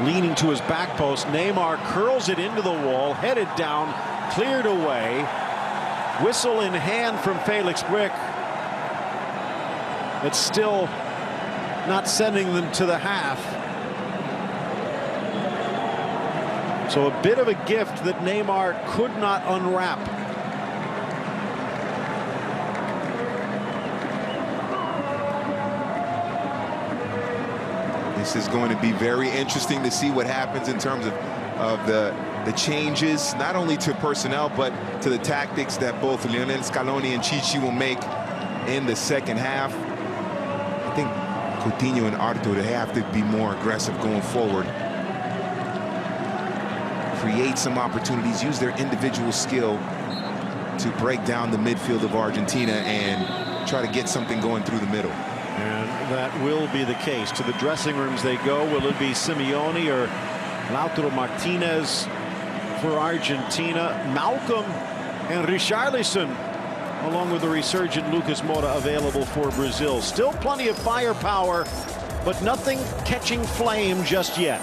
leaning to his back post. Neymar curls it into the wall, headed down, cleared away. Whistle in hand from Felix Brick. It's still not sending them to the half. So a bit of a gift that Neymar could not unwrap. this is going to be very interesting to see what happens in terms of the changes, not only to personnel, but to the tactics that both Lionel Scaloni and Chichi will make in the second half. I think Coutinho and Arthur, they have to be more aggressive going forward. Create some opportunities, use their individual skill to break down the midfield of Argentina and try to get something going through the middle. And that will be the case. To the dressing rooms they go. Will it be Simeone or Lautaro Martinez for Argentina? Malcolm and Richarlison, along with the resurgent Lucas Moura, available for Brazil. Still plenty of firepower, but nothing catching flame just yet.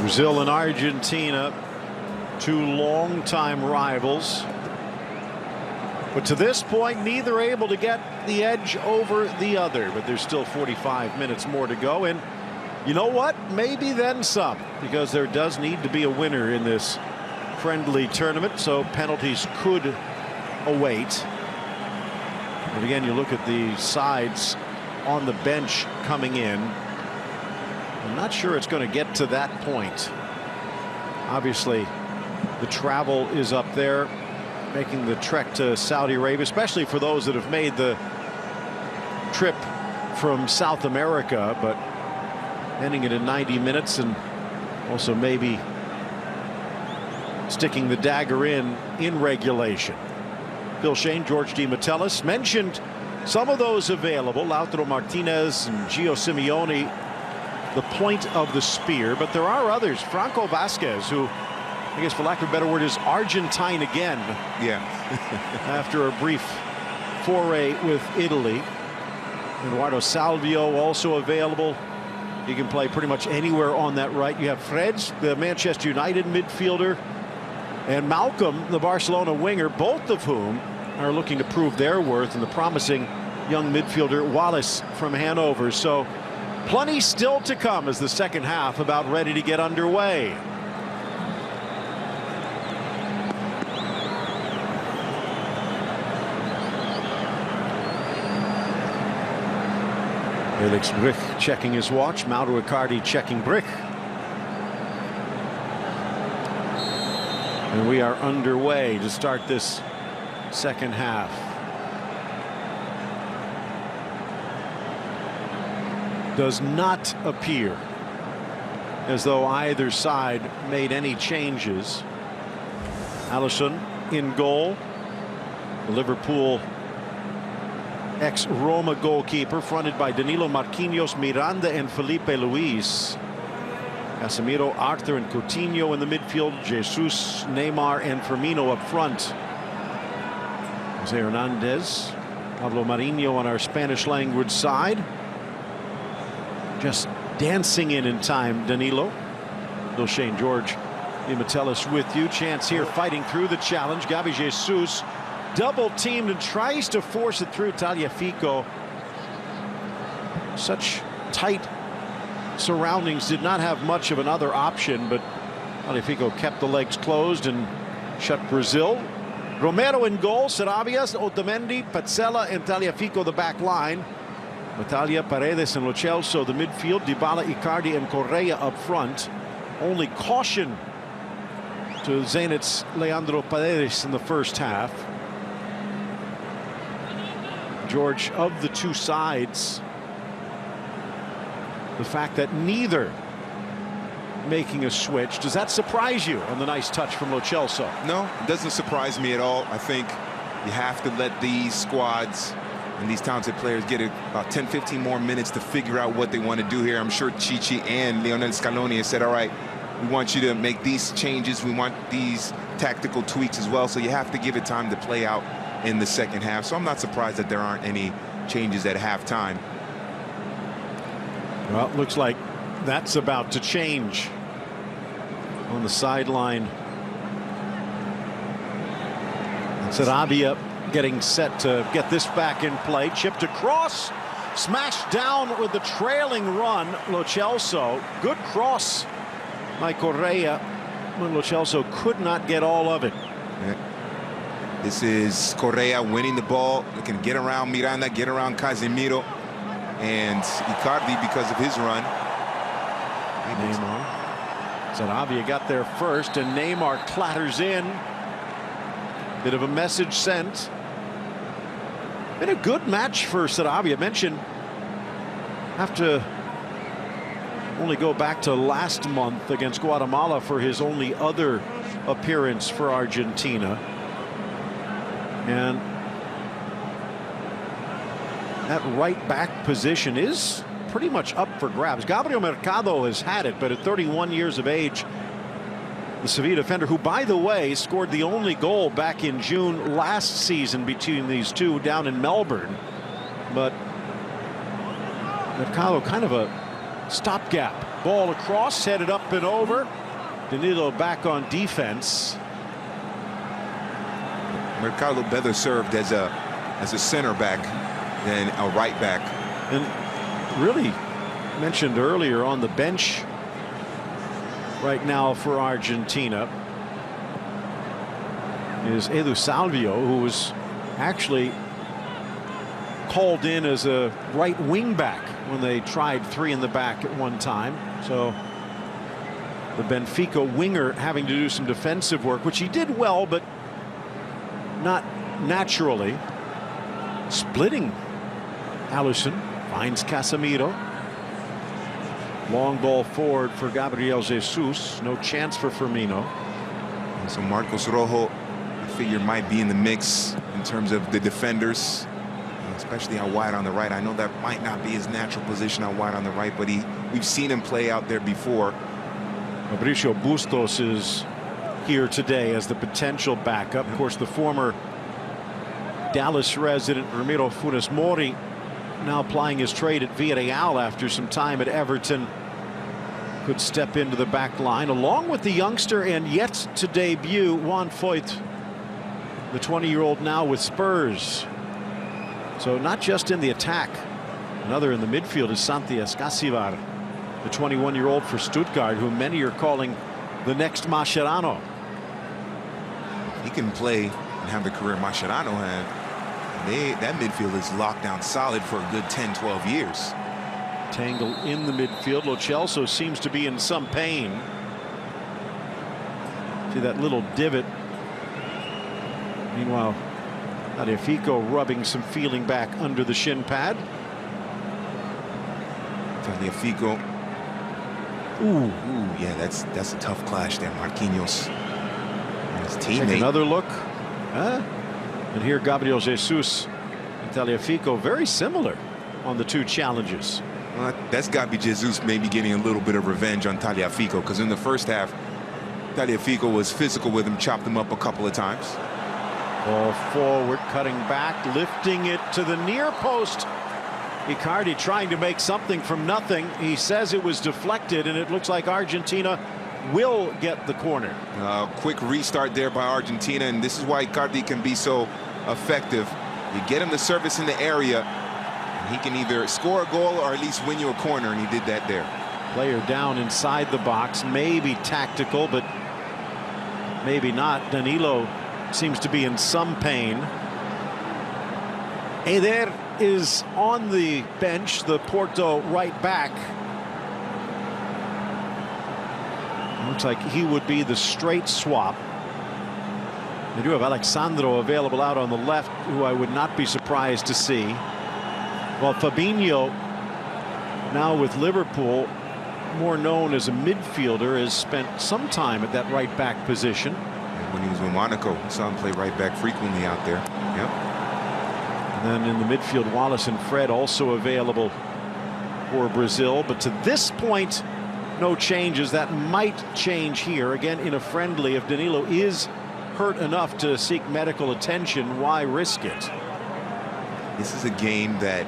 Brazil and Argentina, two longtime rivals. But to this point, neither able to get the edge over the other. But there's still 45 minutes more to go. And you know what? Maybe then some, because there does need to be a winner in this friendly tournament. So penalties could await. But again, you look at the sides on the bench coming in. I'm not sure it's going to get to that point. Obviously, the travel is up there, making the trek to Saudi Arabia, especially for those that have made the trip from South America, but ending it in 90 minutes and also maybe sticking the dagger in regulation. Phil Shane, George D. Metellus mentioned some of those available. Lautaro Martinez and Gio Simeone, the point of the spear, but there are others. Franco Vasquez, who I guess for lack of a better word is Argentine again. Yeah. After a brief foray with Italy. Eduardo Salvio also available. He can play pretty much anywhere on that right. You have Freds, the Manchester United midfielder, and Malcolm, the Barcelona winger, both of whom are looking to prove their worth, and the promising young midfielder Wallace from Hanover. So plenty still to come as the second half about ready to get underway. Felix Brich checking his watch. Mauro Icardi checking Brich. And we are underway to start this second half. Does not appear as though either side made any changes. Alisson in goal. The Liverpool ex-Roma goalkeeper, fronted by Danilo, Marquinhos, Miranda and Felipe Luis. Casemiro, Arthur and Coutinho in the midfield. Jesus, Neymar and Firmino up front. Jose Hernandez, Pablo Marinho on our Spanish language side. Just dancing in time, Danilo. Bill Shane George Imatelis with you. Chance here fighting through the challenge. Gabi Jesus double teamed and tries to force it through Tagliafico. Such tight surroundings, did not have much of another option, but Tagliafico kept the legs closed and shut Brazil. Romero in goal, Sarabia, Otamendi, Pazzella and Tagliafico the back line. Natalia, Paredes and Lo Celso the midfield. Dybala, Icardi and Correa up front. Only caution to Zenit's Leandro Paredes in the first half. George, of the two sides, the fact that neither making a switch, does that surprise you on the nice touch from Lo Celso? No, it doesn't surprise me at all. I think you have to let these squads and these talented players get about 10-15 more minutes to figure out what they want to do here. I'm sure Chichi and Lionel Scaloni have said, all right, we want you to make these changes. We want these tactical tweaks as well. So you have to give it time to play out in the second half. So I'm not surprised that there aren't any changes at halftime. Well, it looks like that's about to change. On the sideline, Sarabia getting set to get this back in play. Chipped across, smashed down with the trailing run. Lo Celso, good cross by Correa, when Lo Celso could not get all of it. Yeah. This is Correa winning the ball. He can get around Miranda, get around Casemiro, and Icardi because of his run. Neymar. Sarabia got there first, and Neymar clatters in. Bit of a message sent. Been a good match for Sarabia. Mentioned, have to only go back to last month against Guatemala for his only other appearance for Argentina. And that right back position is pretty much up for grabs. Gabriel Mercado has had it, but at 31 years of age, the Sevilla defender, who, by the way, scored the only goal back in June last season between these two down in Melbourne. But Mercado, kind of a stopgap. Ball across, headed up and over. Danilo back on defense. Mercado better served as a center back than a right back. And really mentioned earlier, on the bench right now for Argentina is Edu Salvio, who was actually called in as a right wing back when they tried three in the back at one time. So the Benfica winger having to do some defensive work, which he did well, but not naturally. Splitting Alisson, finds Casemiro. Long ball forward for Gabriel Jesus. No chance for Firmino. And so Marcos Rojo, I figure, might be in the mix in terms of the defenders. especially out wide on the right. I know that might not be his natural position out wide on the right, but we've seen him play out there before. Mauricio Bustos is here today as the potential backup. Of course, the former Dallas resident Ramiro Funes Mori now plying his trade at Villarreal after some time at Everton could step into the back line along with the youngster and yet to debut Juan Foyt, the 20-year-old now with Spurs. So not just in the attack, another in the midfield is Santi Escasivar, the 21-year-old for Stuttgart, who many are calling the next Mascherano. He can play and have the career Mascherano had. That midfield is locked down solid for a good 10-12 years. Tangle in the midfield. Lo Celso seems to be in some pain. See that little divot. Meanwhile, Tagliafico rubbing some feeling back under the shin pad. Tagliafico. Ooh, yeah, that's a tough clash there. Marquinhos and his teammate. Take another look. And here Gabriel Jesus and Tagliafico very similar on the two challenges. Well, that's got to be Jesus maybe getting a little bit of revenge on Tagliafico, because in the first half, Tagliafico was physical with him, chopped him up a couple of times. Ball forward, cutting back, lifting it to the near post. Icardi trying to make something from nothing. He says it was deflected, and it looks like Argentina will get the corner. Quick restart there by Argentina, and this is why Icardi can be so effective. You get him the service in the area, and he can either score a goal or at least win you a corner, and he did that there. Player down inside the box, maybe tactical, but maybe not. Danilo seems to be in some pain. Eder is on the bench, the Porto right back. Looks like he would be the straight swap. They do have Alexandro available out on the left, who I would not be surprised to see. While Fabinho, now with Liverpool, more known as a midfielder, has spent some time at that right back position. And when he was with Monaco, I saw him play right back frequently out there. Yep. And then in the midfield, Wallace and Fred also available for Brazil. But to this point, no changes. That might change here again in a friendly. If Danilo is hurt enough to seek medical attention, why risk it? This is a game that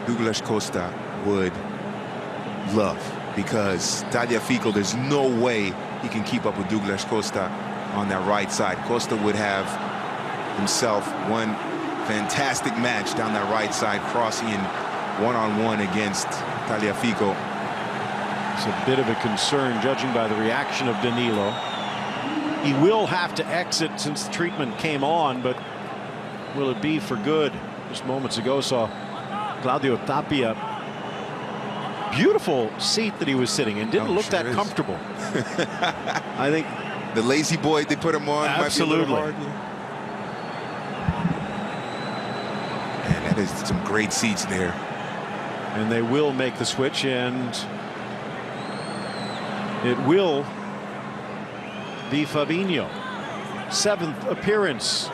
Douglas Costa would love, because Tagliafico, there's no way he can keep up with Douglas Costa on that right side. Costa would have himself one fantastic match down that right side, crossing in one-on-one against Tagliafico. It's a bit of a concern, judging by the reaction of Danilo. He will have to exit since the treatment came on, but will it be for good? Just moments ago saw Claudio Tapia. Beautiful seat that he was sitting in. Didn't look that comfortable. I think the lazy boy they put him on. Absolutely. Might be a little hard. Man, that is some great seats there. And they will make the switch, and it will be Fabinho. 7th appearance.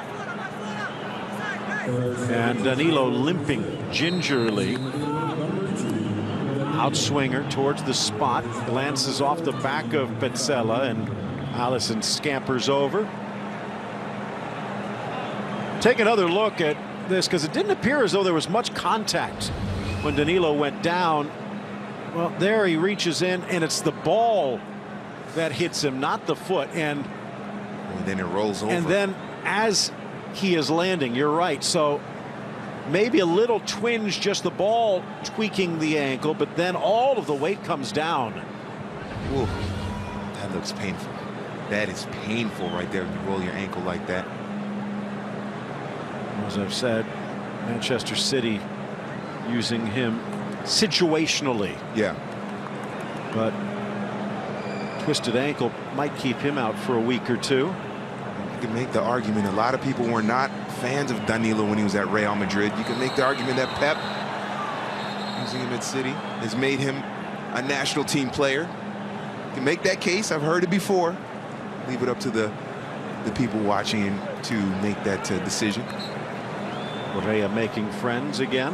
And Danilo limping gingerly. Outswinger towards the spot. Glances off the back of Petzela, and Allison scampers over. Take another look at this, because it didn't appear as though there was much contact when Danilo went down. Well, there he reaches in, and it's the ball that hits him, not the foot. And then it rolls over. And then as he is landing, you're right. So maybe a little twinge, just the ball tweaking the ankle, but then all of the weight comes down. Ooh, that looks painful. That is painful right there when you roll your ankle like that. As I've said, Manchester City using him situationally. Yeah. But twisted ankle might keep him out for a week or two. You can make the argument a lot of people were not fans of Danilo when he was at Real Madrid. You can make the argument that Pep, using him at City, has made him a national team player. You can make that case. I've heard it before. Leave it up to the people watching to make that decision. Correa making friends again.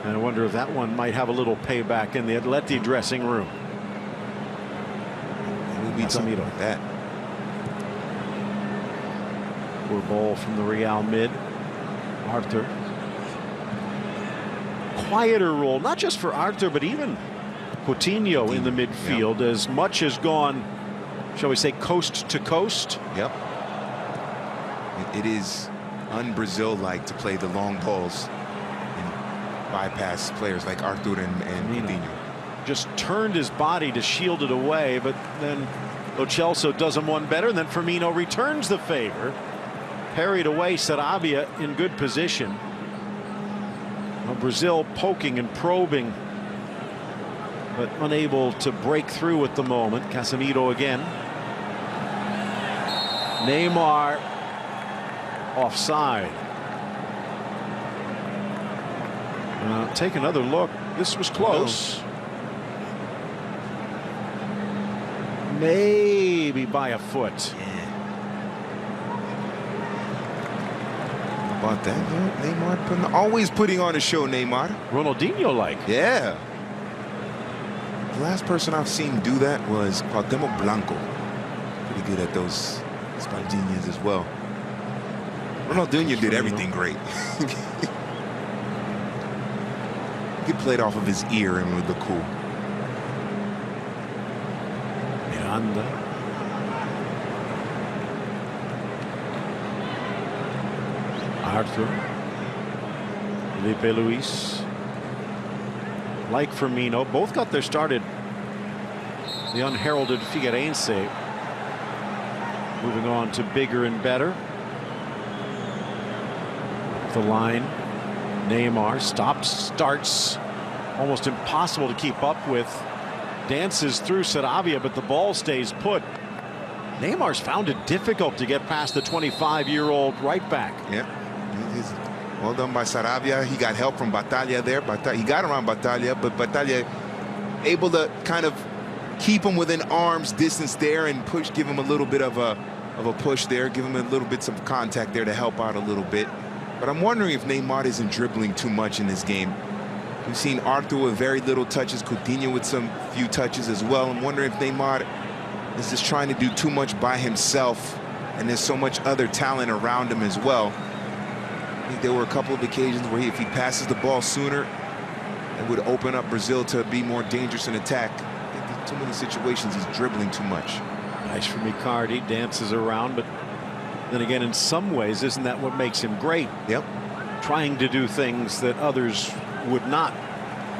And I wonder if that one might have a little payback in the Atleti dressing room. Beat something like that. Poor ball from the Real mid. Arthur. Quieter role, not just for Arthur, but even Coutinho in the midfield. Yep. As much has gone, shall we say, coast to coast. Yep. It is un-Brazil-like to play the long balls and bypass players like Arthur and Coutinho. Just turned his body to shield it away, but then Lo Celso does him one better, and then Firmino returns the favor. Parried away, Sarabia in good position. Well, Brazil poking and probing, but unable to break through at the moment. Casemiro again. Neymar offside. Take another look. This was close. Maybe by a foot. How about that? Neymar always putting on a show, Neymar. Ronaldinho-like. Yeah. The last person I've seen do that was Cuauhtemoc Blanco. Pretty good at those espaldinas as well. Ronaldinho did everything great. He played off of his ear and would look cool. Miranda. Arthur. Felipe Luis. Like Firmino, both got their start at the unheralded Figueirense. Moving on to bigger and better. The line. Neymar stops, starts, almost impossible to keep up with. Dances through Sarabia, but the ball stays put. Neymar's found it difficult to get past the 25-year-old right back. Yeah, well done by Sarabia. He got help from Battaglia there. He got around Battaglia, but Battaglia able to kind of keep him within arm's distance there and give him a little bit of a push there, give him a little bit of contact there to help out a little bit. But I'm wondering if Neymar isn't dribbling too much in this game. We've seen Arthur with very little touches, Coutinho with some few touches as well. I'm wondering if Neymar is just trying to do too much by himself, and there's so much other talent around him as well. I think there were a couple of occasions where if he passes the ball sooner, it would open up Brazil to be more dangerous in attack. I think there's too many situations he's dribbling too much. Nice from Icardi, dances around, but then again, in some ways, isn't that what makes him great? Yep. Trying to do things that others would not.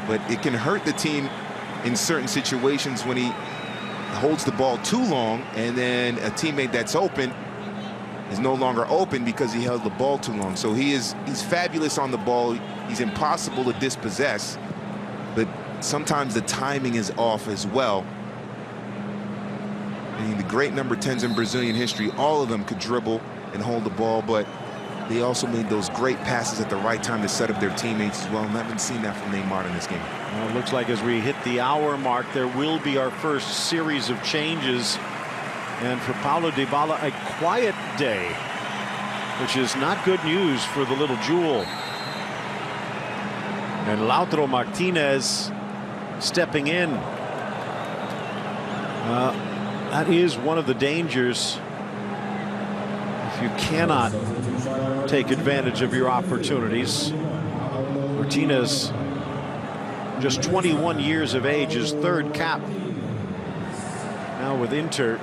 But it can hurt the team in certain situations when he holds the ball too long, and then a teammate that's open is no longer open because he held the ball too long. So he's fabulous on the ball. He's impossible to dispossess, but sometimes the timing is off as well. I mean, the great number 10s in Brazilian history, all of them could dribble and hold the ball, but they also made those great passes at the right time to set up their teammates as well. And I haven't seen that from Neymar in this game. Well, it looks like as we hit the hour mark, there will be our first series of changes. And for Paulo Dybala, a quiet day, which is not good news for the little jewel. And Lautaro Martinez stepping in. That is one of the dangers. If you cannot take advantage of your opportunities. Martinez, just 21 years of age, his third cap now with Inter.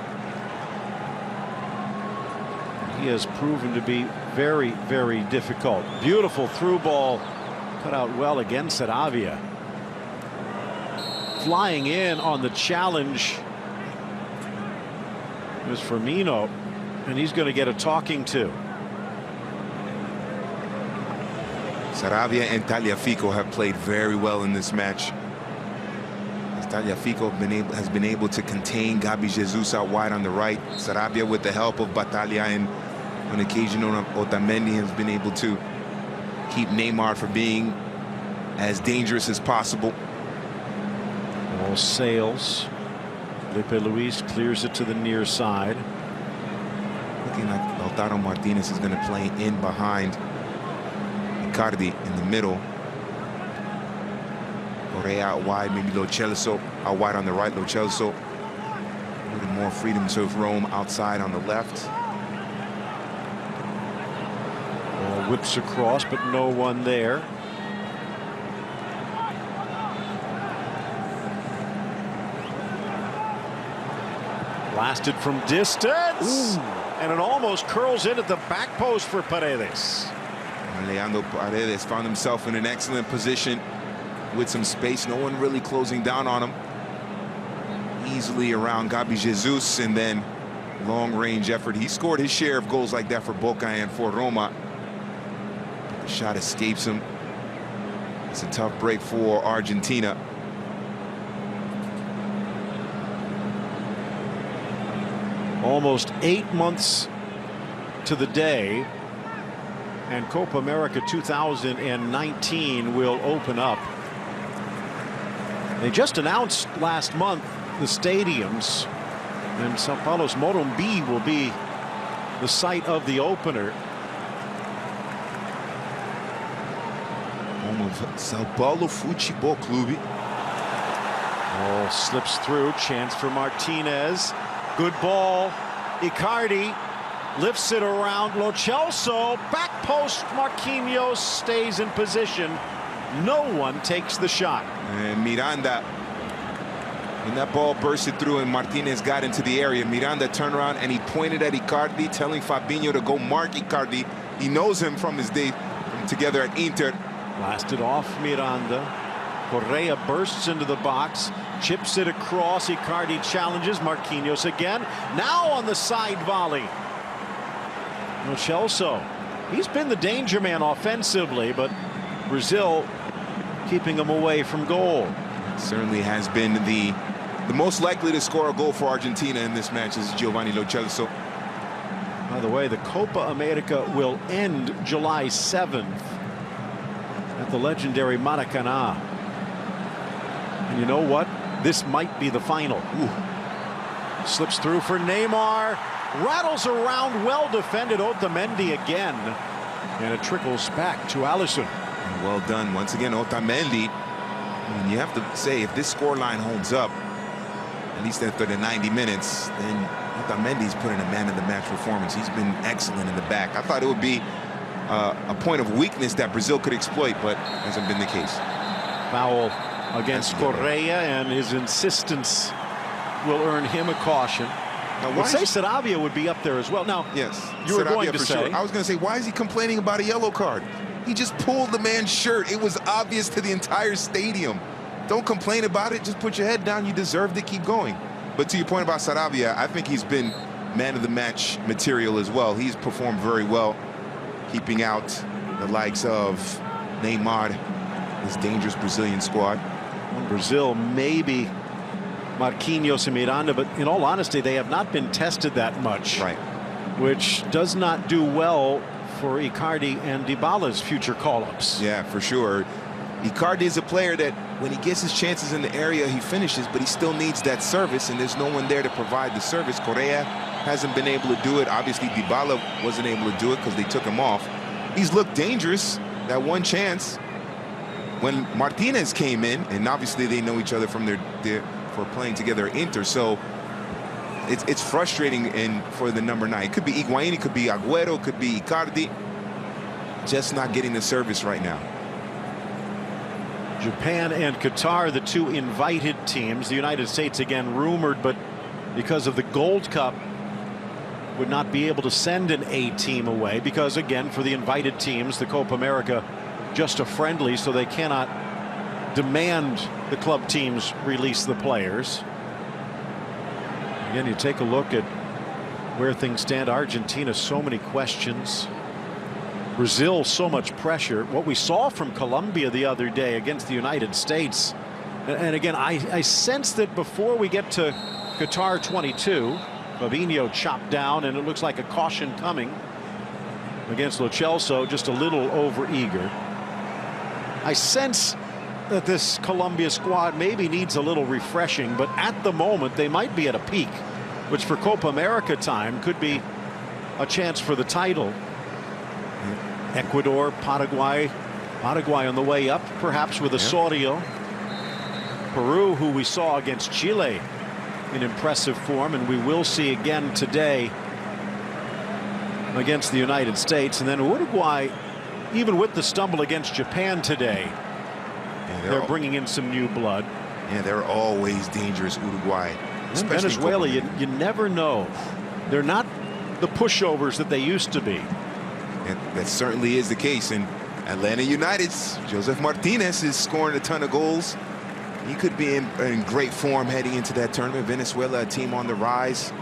He has proven to be very, very difficult. Beautiful through ball, cut out well against Sarabia. Flying in on the challenge was Firmino, and he's going to get a talking to. Sarabia and Tagliafico have played very well in this match. Tagliafico has been able to contain Gabi Jesus out wide on the right. Sarabia, with the help of Battaglia and on occasion Otamendi, has been able to keep Neymar from being as dangerous as possible. Ball sails. Felipe Luis clears it to the near side. Looking like Lautaro Martinez is going to play in behind Icardi in the middle. Correa out wide, maybe Lo Celso out wide on the right. Lo Celso a little more freedom to roam outside on the left. Ball whips across, but no one there. Blasted from distance. Ooh. And it almost curls in at the back post for Paredes. Leandro Paredes found himself in an excellent position with some space. No one really closing down on him. Easily around Gabi Jesus, and then long-range effort. He scored his share of goals like that for Boca and for Roma. The shot escapes him. It's a tough break for Argentina. Almost 8 months to the day, and Copa America 2019 will open up. They just announced last month the stadiums, and São Paulo's Morumbi will be the site of the opener. Home of São Paulo Futebol Clube. Ball slips through, chance for Martinez. Good ball. Icardi lifts it around. Lo Celso, back post. Marquinhos stays in position. No one takes the shot. And Miranda, when that ball bursted through and Martinez got into the area, Miranda turned around and he pointed at Icardi, telling Fabinho to go mark Icardi. He knows him from his day together at Inter. Blasted off Miranda. Correa bursts into the box, chips it across. Icardi challenges Marquinhos again. Now on the side volley. Lo Celso, he's been the danger man offensively, but Brazil keeping him away from goal. Certainly has been the most likely to score a goal for Argentina in this match is Giovanni Lo Celso. By the way, the Copa America will end July 7th at the legendary Maracanã. And you know what? This might be the final. Ooh. Slips through for Neymar. Rattles around, well defended. Otamendi again. And it trickles back to Alisson. Well done once again, Otamendi. And you have to say, if this scoreline holds up, at least after the 90 minutes, then Otamendi's put in a man-of-the-match performance. He's been excellent in the back. I thought it would be a point of weakness that Brazil could exploit, but hasn't been the case. Foul against Correa, and his insistence will earn him a caution. Now, I would say Sarabia would be up there as well. Now, yes, you were going to say. Sure. I was going to say, why is he complaining about a yellow card? He just pulled the man's shirt. It was obvious to the entire stadium. Don't complain about it. Just put your head down. You deserve to keep going. But to your point about Sarabia, I think he's been man of the match material as well. He's performed very well, keeping out the likes of Neymar, this dangerous Brazilian squad. Brazil, maybe Marquinhos and Miranda, but in all honesty, they have not been tested that much. Right. Which does not do well for Icardi and Dybala's future call-ups. Yeah, for sure. Icardi is a player that when he gets his chances in the area, he finishes, but he still needs that service, and there's no one there to provide the service. Correa hasn't been able to do it. Obviously, Dybala wasn't able to do it because they took him off. He's looked dangerous. That one chance when Martinez came in, and obviously they know each other from for playing together at Inter, so it's frustrating for the number 9. It could be Higuaín, it could be Agüero, it could be Icardi, just not getting the service right now. Japan and Qatar, the two invited teams. The United States again rumored, but because of the Gold Cup, would not be able to send an A team away, because again, for the invited teams, the Copa America just a friendly, so they cannot demand the club teams release the players. Again, you take a look at where things stand. Argentina, so many questions. Brazil, so much pressure. What we saw from Colombia the other day against the United States. And again, I sense that before we get to Qatar 22, Fabinho chopped down, and it looks like a caution coming against Lo Celso, just a little over-eager. I sense that this Colombia squad maybe needs a little refreshing, but at the moment they might be at a peak, which for Copa America time could be a chance for the title. Ecuador, Paraguay, Uruguay on the way up, perhaps with Osorio. Peru, who we saw against Chile in impressive form, and we will see again today against the United States. And then Uruguay, even with the stumble against Japan today, they're bringing in some new blood. Yeah, they're always dangerous, Uruguay. And Venezuela, you never know. They're not the pushovers that they used to be. And that certainly is the case. And Atlanta United's Joseph Martinez is scoring a ton of goals. He could be in great form heading into that tournament. Venezuela, a team on the rise.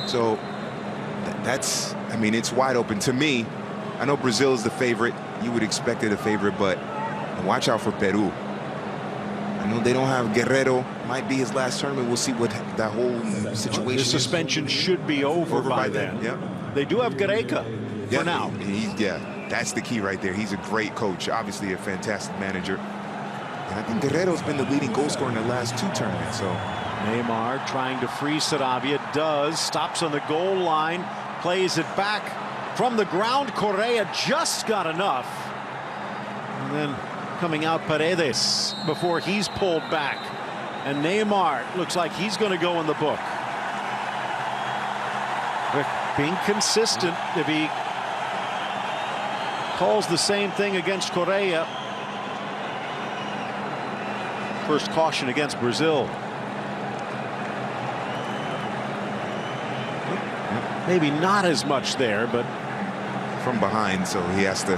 So that's, I mean, it's wide open. To me, I know Brazil is the favorite. You would expect it a favorite, but watch out for Peru. I know they don't have Guerrero. Might be his last tournament. We'll see what that whole situation is. The suspension should be over by then. Yep. They do have Gareca for now. Yeah, that's the key right there. He's a great coach, obviously a fantastic manager. And I think Guerrero's been the leading goal scorer in the last 2 tournaments. So Neymar trying to free Sarabia, does, stops on the goal line, plays it back from the ground. Correa just got enough. And then coming out Paredes before he's pulled back. And Neymar looks like he's going to go in the book. But being consistent, if he calls the same thing against Correa. First caution against Brazil. Maybe not as much there, but from behind, so he has to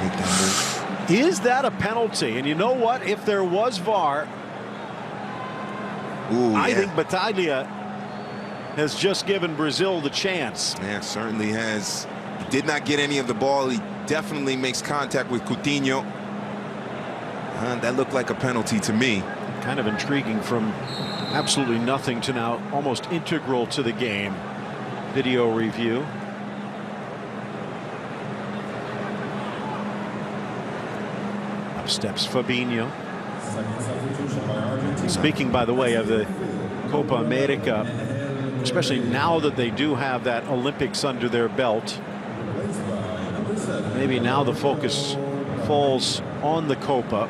make that move. Is that a penalty? And you know what? If there was VAR, I think Battaglia has just given Brazil the chance. Yeah, certainly has. He did not get any of the ball. He definitely makes contact with Coutinho. That looked like a penalty to me. Kind of intriguing, from absolutely nothing to now almost integral to the game. Video review. Up steps Fabinho. Speaking, by the way, of the Copa America, especially now that they do have that Olympics under their belt, maybe now the focus falls on the Copa.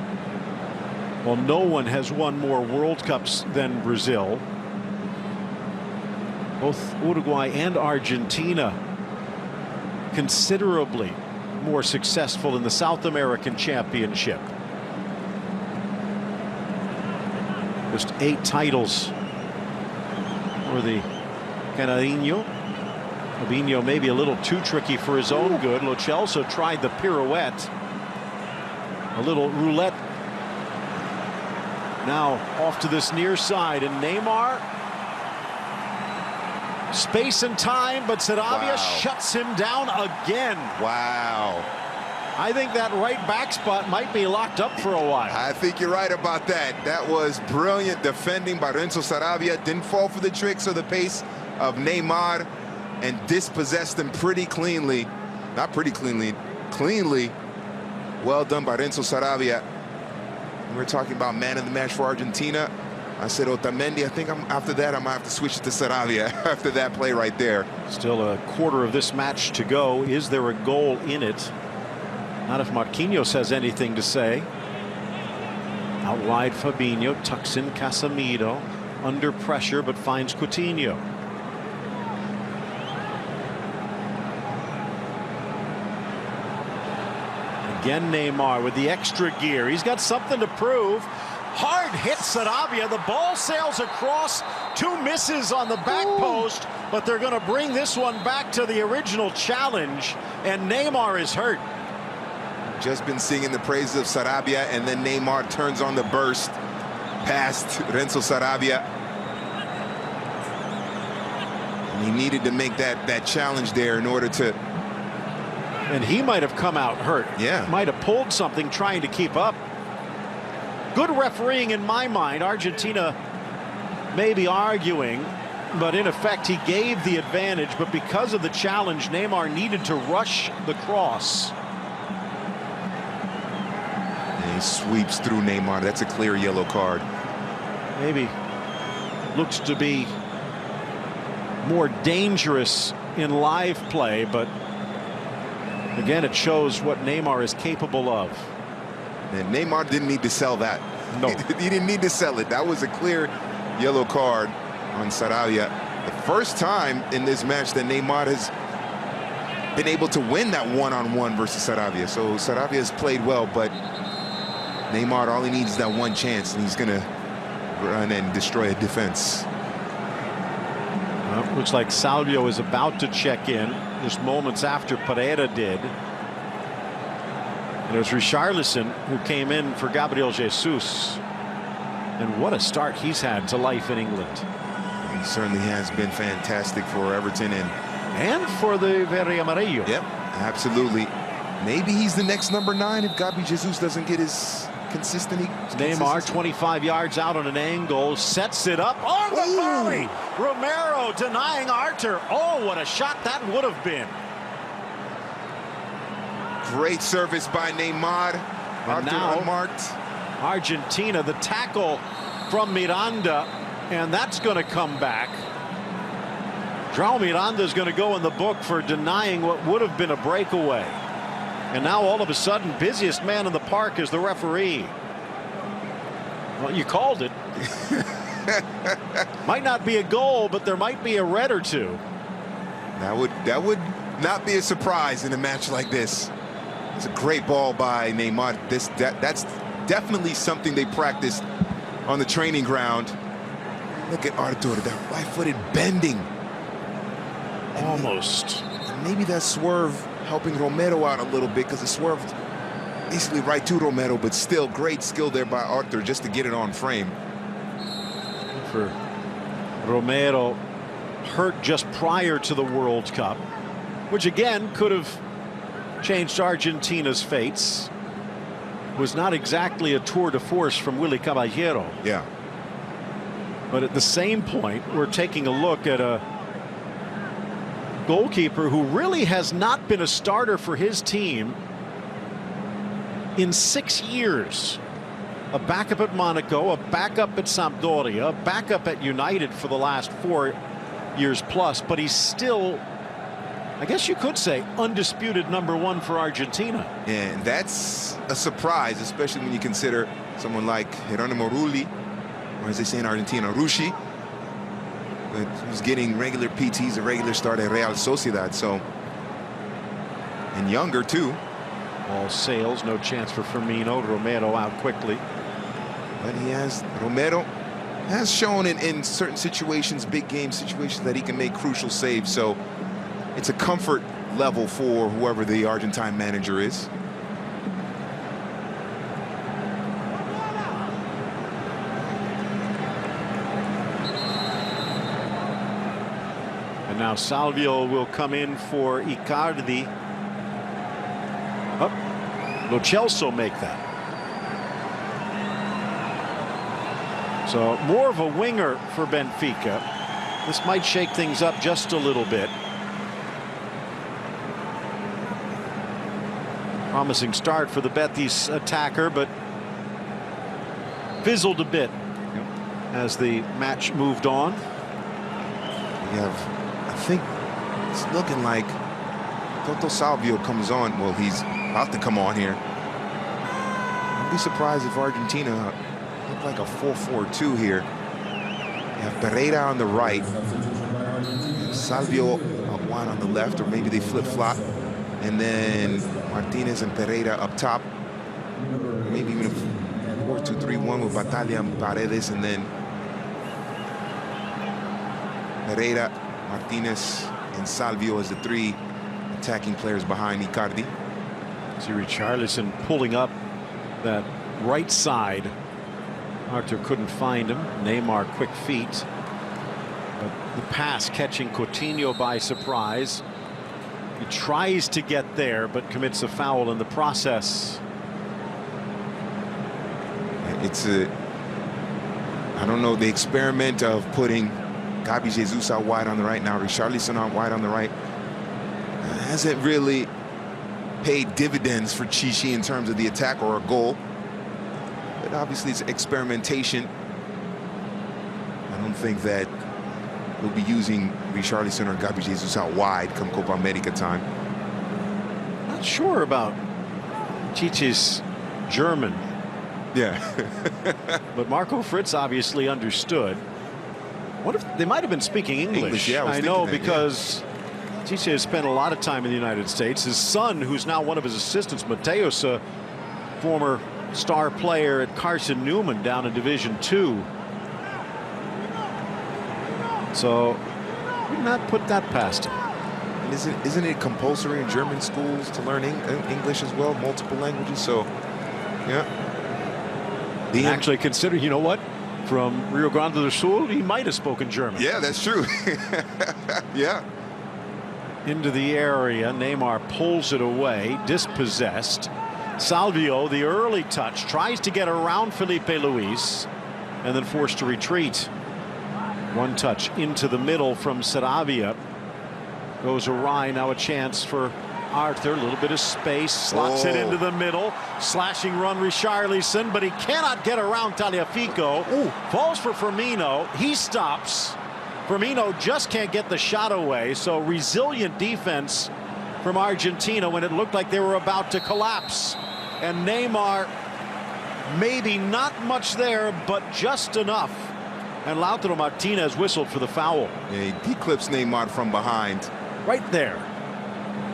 Well, no one has won more World Cups than Brazil. Both Uruguay and Argentina considerably more successful in the South American Championship. Just 8 titles for the Canarinho. Fabinho maybe a little too tricky for his own good. Lo Celso tried the pirouette. A little roulette. Now off to this near side, and Neymar, space and time, but Sarabia shuts him down again. Wow. I think that right back spot might be locked up for a while. I think you're right about that. That was brilliant defending by Renzo Sarabia. Didn't fall for the tricks or the pace of Neymar, and dispossessed him pretty cleanly. Not pretty cleanly, cleanly. Well done by Renzo Sarabia. We're talking about man of the match for Argentina. I said Otamendi. I think after that, I might have to switch to Sarabia after that play right there. Still a quarter of this match to go. Is there a goal in it? Not if Marquinhos has anything to say. Out wide, Fabinho tucks in Casemiro. Under pressure, but finds Coutinho. Again, Neymar with the extra gear. He's got something to prove. Hard hit Sarabia. The ball sails across. 2 misses on the back post, but they're going to bring this one back to the original challenge, and Neymar is hurt. Just been singing the praises of Sarabia, and then Neymar turns on the burst past Renzo Sarabia. And he needed to make that challenge there in order to. And he might have come out hurt. Yeah. Might have pulled something trying to keep up. Good refereeing in my mind. Argentina may be arguing, but in effect he gave the advantage. But because of the challenge, Neymar needed to rush the cross. And he sweeps through Neymar. That's a clear yellow card. Maybe looks to be more dangerous in live play, but Again, it shows what Neymar is capable of. And Neymar didn't need to sell that. No. He didn't need to sell it. That was a clear yellow card on Sarabia. The first time in this match that Neymar has been able to win that one-on-one versus Sarabia. So Sarabia has played well, but Neymar, all he needs is that one chance, and he's going to run and destroy a defense. Well, looks like Salvio is about to check in just moments after Pereira did. And it was Richarlison who came in for Gabriel Jesus. And what a start he's had to life in England. He certainly has been fantastic for Everton and for the Verde Amarillo. Yep, absolutely. Maybe he's the next number 9 if Gabi Jesus doesn't get his consistency. Neymar 25 yards out on an angle, sets it up on the volley. Romero denying Arthur. Oh, what a shot that would have been. Great service by Neymar. And now, unmarked. Argentina, the tackle from Miranda, and that's going to come back. João Miranda is going to go in the book for denying what would have been a breakaway. And now all of a sudden, busiest man in the park is the referee. Well, you called it. Might not be a goal, but there might be a red or two. That would not be a surprise in a match like this. It's a great ball by Neymar. That's definitely something they practiced on the training ground. Look at Arthur, that right-footed bending. Almost. And maybe that swerve helping Romero out a little bit, because it swerved basically right to Romero, but still great skill there by Arthur just to get it on frame. For Romero, hurt just prior to the World Cup, which again could have changed Argentina's fates. Was not exactly a tour de force from Willy Caballero. Yeah. But at the same point, we're taking a look at a goalkeeper who really has not been a starter for his team in 6 years. A backup at Monaco, a backup at Sampdoria, a backup at United for the last 4 years plus, but he's still, I guess you could say, undisputed #1 for Argentina. And that's a surprise, especially when you consider someone like Geronimo Rulli, or as they say in Argentina, Rushi, but who's getting regular PTs, a regular start at Real Sociedad, so, and younger too. All sails, no chance for Firmino. Romero out quickly. But Romero has shown in certain situations, big game situations, that he can make crucial saves, so it's a comfort level for whoever the Argentine manager is. And now Salvio will come in for Icardi. Oh, Lo Celso make that. So more of a winger for Benfica. This might shake things up just a little bit. Promising start for the Betis attacker, but fizzled a bit as the match moved on. We have, I think it's looking like Toto Salvio comes on. Well, he's about to come on here. I'd be surprised if Argentina look like a 4-4-2 here. You have Pereira on the right, Salvio up wide on the left, or maybe they flip-flop, and then Martinez and Pereira up top. Maybe even a 4-2-3-1 with Batalla and Paredes, and then Pereira, Martinez, and Salvio as the 3 attacking players behind Icardi. See Richarlison pulling up that right side. Arthur couldn't find him. Neymar quick feet. But the pass catching Coutinho by surprise. He tries to get there, but commits a foul in the process. It's I don't know, the experiment of putting Gabi Jesus out wide on the right, now Richarlison out wide on the right, hasn't really paid dividends for Chichi in terms of the attack or a goal. But obviously it's experimentation. I don't think that we'll be using Richarlison or Gabi Jesus out wide come Copa America time. not sure about Chichi's German. Yeah. But Marco Fritz obviously understood. What if they might have been speaking English? Yeah, I know, because Chichi has spent a lot of time in the United States. His son, who's now one of his assistants, Mateus, a former star player at Carson Newman down in Division II. So would not put that past him. Isn't it compulsory in German schools to learn English as well, multiple languages? So, yeah. Actually, consider, you know what? From Rio Grande do Sul, he might have spoken German. Yeah, that's true. Yeah. Into the area, Neymar pulls it away, dispossessed. Salvio, the early touch, tries to get around Felipe Luis, and then forced to retreat. One touch into the middle from Saravia. Goes awry. Now a chance for Arthur. A little bit of space. Slots it into the middle. Slashing run Richarlison, but he cannot get around Tagliafico. Falls for Firmino. He stops. Firmino just can't get the shot away. So resilient defense from Argentina when it looked like they were about to collapse. And Neymar, maybe not much there, but just enough. And Lautaro Martinez whistled for the foul. Yeah, he clips Neymar from behind. Right there.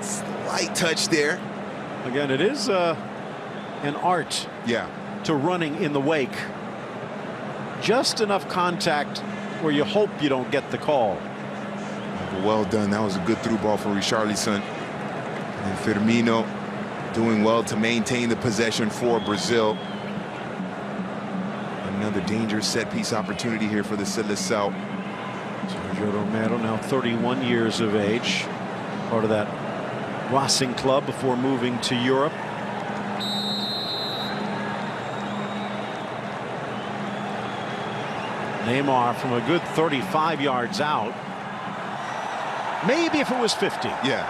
Slight touch there. Again, it is an art to running in the wake. Just enough contact where you hope you don't get the call. Well done. That was a good through ball for Richarlison. And Firmino doing well to maintain the possession for Brazil. Another dangerous set-piece opportunity here for the Seleção. Sergio Romero, now 31 years of age, part of that Racing club before moving to Europe. Neymar from a good 35 yards out. Maybe if it was 50. Yeah.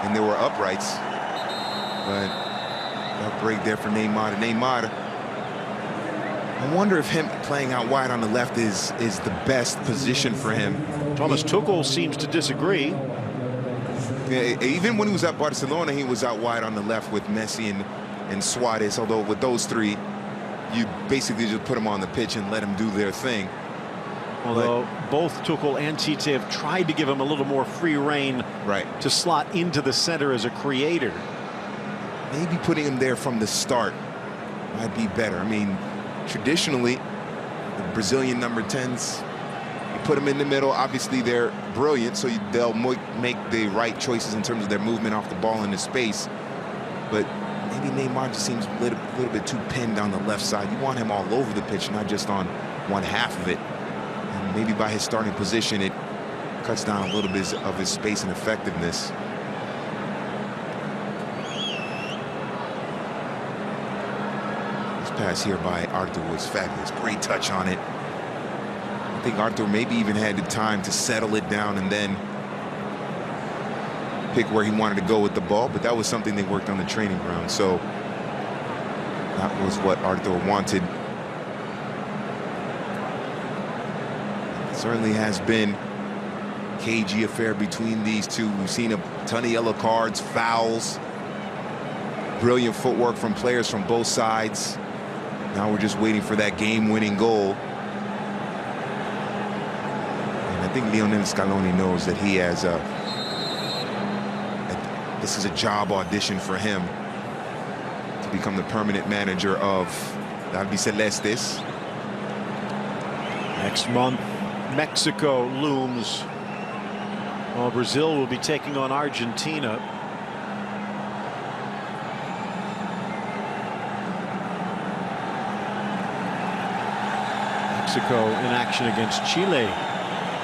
And there were uprights. But a break there for Neymar. Neymar, I wonder if him playing out wide on the left is the best position for him. Thomas Tuchel seems to disagree. Yeah, even when he was at Barcelona, he was out wide on the left with Messi and Suarez. Although with those three, you basically just put them on the pitch and let them do their thing. Although both Tuchel and Tite have tried to give him a little more free rein to slot into the center as a creator. Maybe putting him there from the start might be better. I mean, traditionally, the Brazilian number 10s, you put them in the middle. Obviously, they're brilliant, so they'll make the right choices in terms of their movement off the ball into space. But maybe Neymar just seems a little bit too pinned on the left side. You want him all over the pitch, not just on one half of it. And maybe by his starting position, it cuts down a little bit of his space and effectiveness. Pass here by Arthur was fabulous. Great touch on it. I think Arthur maybe even had the time to settle it down and then pick where he wanted to go with the ball, but that was something they worked on the training ground. So that was what Arthur wanted. It certainly has been a cagey affair between these two. We've seen a ton of yellow cards, fouls, brilliant footwork from players from both sides. Now we're just waiting for that game-winning goal. And I think Lionel Scaloni knows that he has this is a job audition for him to become the permanent manager of Albicelestes. Next month, Mexico looms. Well, Brazil will be taking on Argentina. Mexico in action against Chile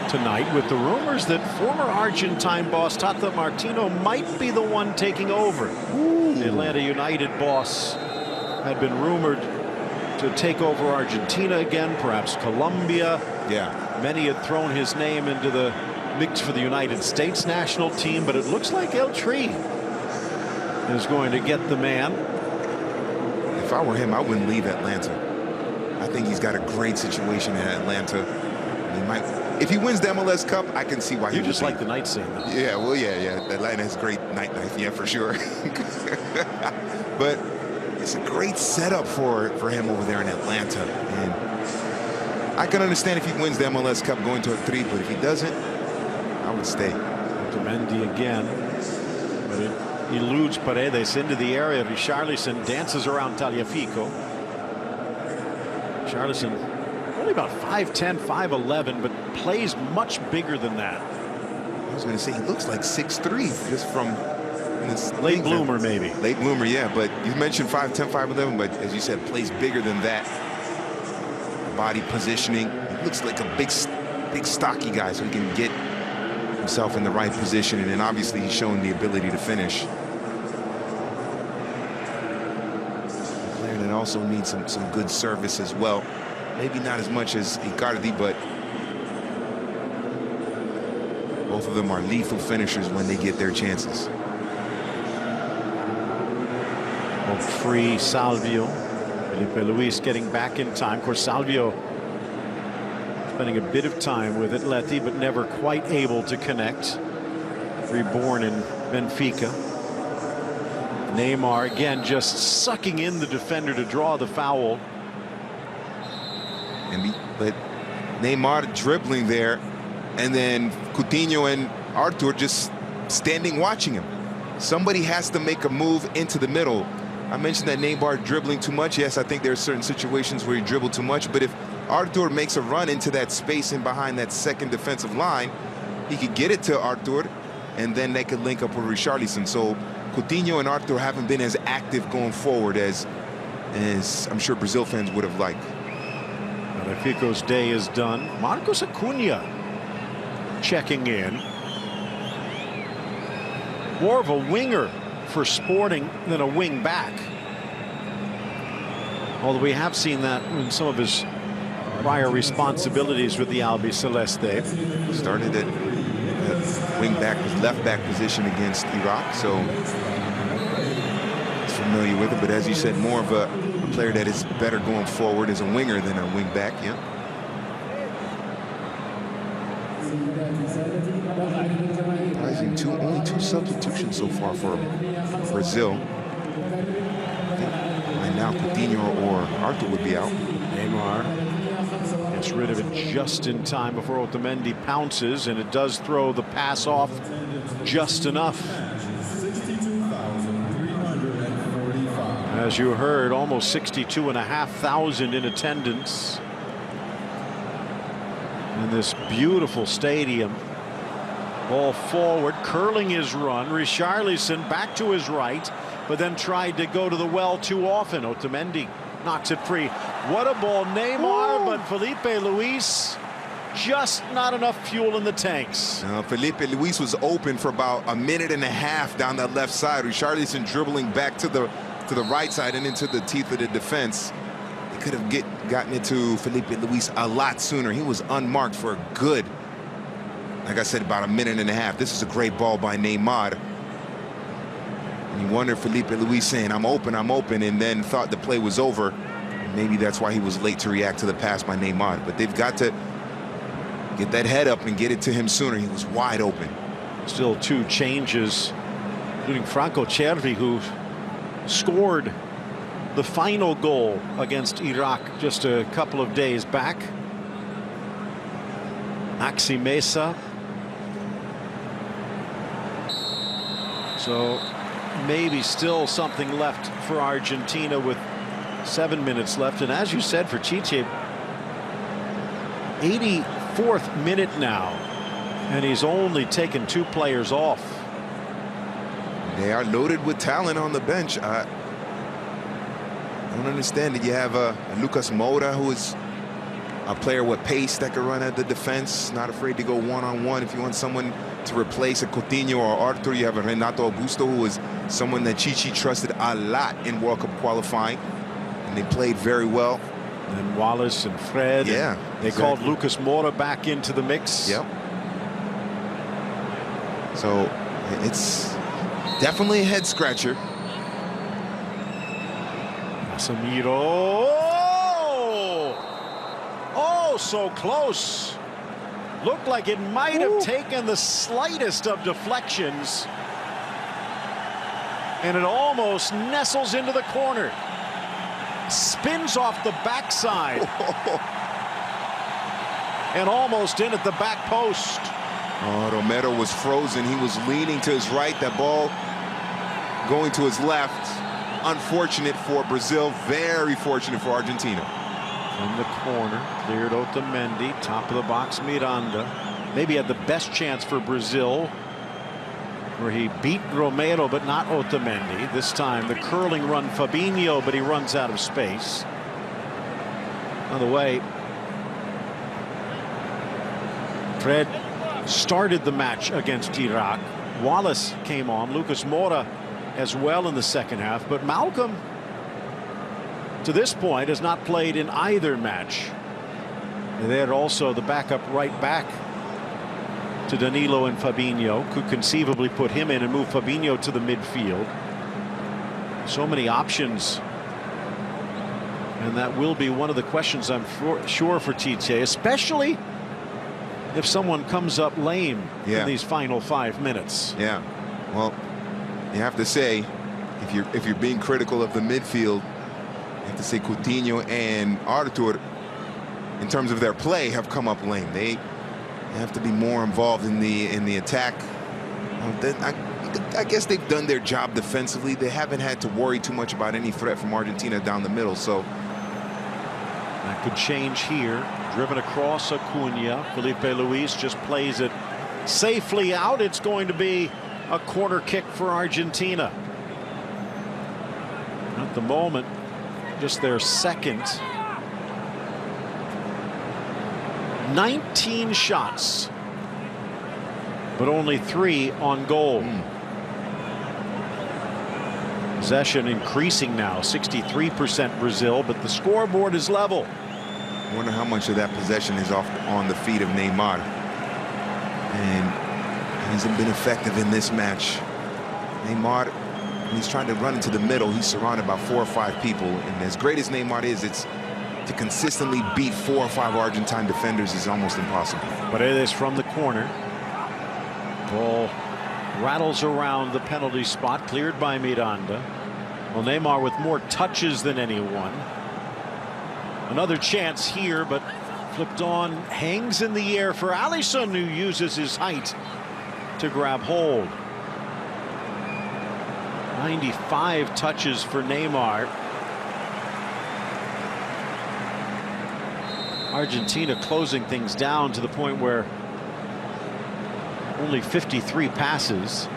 tonight, with the rumors that former Argentine boss Tata Martino might be the one taking over. The Atlanta United boss had been rumored to take over Argentina again, perhaps Colombia. Yeah. Many had thrown his name into the mix for the United States national team, but it looks like El Tri is going to get the man. If I were him, I wouldn't leave Atlanta. I think he's got a great situation in Atlanta. He might if he wins the MLS Cup, I can see why he You just like the night scene, though. Yeah, well, yeah. Atlanta has great night life, yeah, for sure. But it's a great setup for him over there in Atlanta. And I can understand if he wins the MLS Cup going to a 3, but if he doesn't, I would stay. Otamendi again, but it eludes Paredes into the area. Richarlison dances around Tagliafico. Richarlison only about 5'10", 5'11", but plays much bigger than that. I was going to say he looks like 6'3", just from this late bloomer, maybe. Late bloomer, yeah. But you mentioned 5'10", 5'11", but as you said, plays bigger than that. Body positioning. He looks like a big stocky guy, so he can get himself in the right position, and then obviously he's shown the ability to finish. A player that also needs some good service as well. Maybe not as much as Icardi, but both of them are lethal finishers when they get their chances. Free Salvio. Felipe Luis getting back in time. Of course, Salvio spending a bit of time with Atleti, but never quite able to connect. Reborn in Benfica. Neymar again just sucking in the defender to draw the foul. But Neymar dribbling there, and then Coutinho and Arthur just standing watching him. Somebody has to make a move into the middle. I mentioned that Neymar dribbling too much. Yes, I think there are certain situations where he dribbled too much, but if Arthur makes a run into that space and behind that second defensive line, he could get it to Arthur, and then they could link up with Richarlison. So Coutinho and Arthur haven't been as active going forward as I'm sure Brazil fans would have liked. Benfica's day is done. Marcos Acuna checking in. More of a winger for Sporting than a wing back. Although we have seen that in some of his prior responsibilities with the Albiceleste. Started at wing back, left back position against Iraq, so he's familiar with it. But as you said, more of a player that is better going forward as a winger than a wing back. Yeah. Only two substitutions so far for Brazil. I think right now Coutinho or Arthur would be out. Neymar gets rid of it just in time before Otamendi pounces, and it does throw the pass off just enough. As you heard, almost 62,500 in attendance in this beautiful stadium. Ball forward, curling his run. Richarlison back to his right, but then tried to go to the well too often. Otamendi knocks it free. What a ball, Neymar. Ooh. But Felipe Luis, just not enough fuel in the tanks. Felipe Luis was open for about a minute and a half down that left side. Richarlison dribbling back to the right side and into the teeth of the defense. He could have gotten it to Felipe Luis a lot sooner. He was unmarked for a good, like I said, about a minute and a half. This is a great ball by Neymar. And you wonder, Felipe Luis saying, I'm open, and then thought the play was over. Maybe that's why he was late to react to the pass by Neymar. But they've got to get that head up and get it to him sooner. He was wide open. Still two changes, including Franco Cervi, who scored the final goal against Iraq just a couple of days back. Maxi Mesa. So maybe still something left for Argentina with 7 minutes left. And as you said, for Chiche, 84th minute now, and he's only taken 2 players off. They are loaded with talent on the bench. I don't understand it. You have Lucas Moura, who is a player with pace that can run at the defense, not afraid to go one-on-one. If you want someone to replace a Coutinho or Arthur, you have a Renato Augusto, who is someone that Chichi trusted a lot in World Cup qualifying, and they played very well. And Wallace and Fred. Yeah, they called Lucas Moura back into the mix. Yep. So it's definitely a head scratcher. Casemiro. Oh, so close. Looked like it might have taken the slightest of deflections. And it almost nestles into the corner. Spins off the backside. And almost in at the back post. Oh, Romero was frozen. He was leaning to his right. That ball going to his left. Unfortunate for Brazil. Very fortunate for Argentina. From the corner, cleared Otamendi. Top of the box, Miranda. Maybe had the best chance for Brazil, where he beat Romero, but not Otamendi. This time, the curling run, Fabinho, but he runs out of space. By the way, Fred started the match against Iraq. Wallace came on. Lucas Moura as well in the second half. But Malcolm, to this point, has not played in either match. And they had also the backup right back to Danilo and Fabinho. Could conceivably put him in and move Fabinho to the midfield. So many options. And that will be one of the questions, I'm sure, for Tite, especially if someone comes up lame in these final 5 minutes. Yeah, well, you have to say, if you're being critical of the midfield, you have to say Coutinho and Artur, in terms of their play, have come up lame. They have to be more involved in the attack. I guess they've done their job defensively. They haven't had to worry too much about any threat from Argentina down the middle. So that could change here. Driven across Acuna. Felipe Luis just plays it safely out. It's going to be a corner kick for Argentina. At the moment, just their second. 19 shots, but only 3 on goal. Possession increasing now, 63% Brazil, but the scoreboard is level. I wonder how much of that possession is on the feet of Neymar. And he hasn't been effective in this match. Neymar, when he's trying to run into the middle, he's surrounded by 4 or 5 people. And as great as Neymar is, to consistently beat 4 or 5 Argentine defenders is almost impossible. Paredes from the corner. Ball rattles around the penalty spot, cleared by Miranda. Well, Neymar with more touches than anyone. Another chance here, but flipped on, hangs in the air for Alisson, who uses his height to grab hold. 95 touches for Neymar. Argentina closing things down to the point where only 53 passes.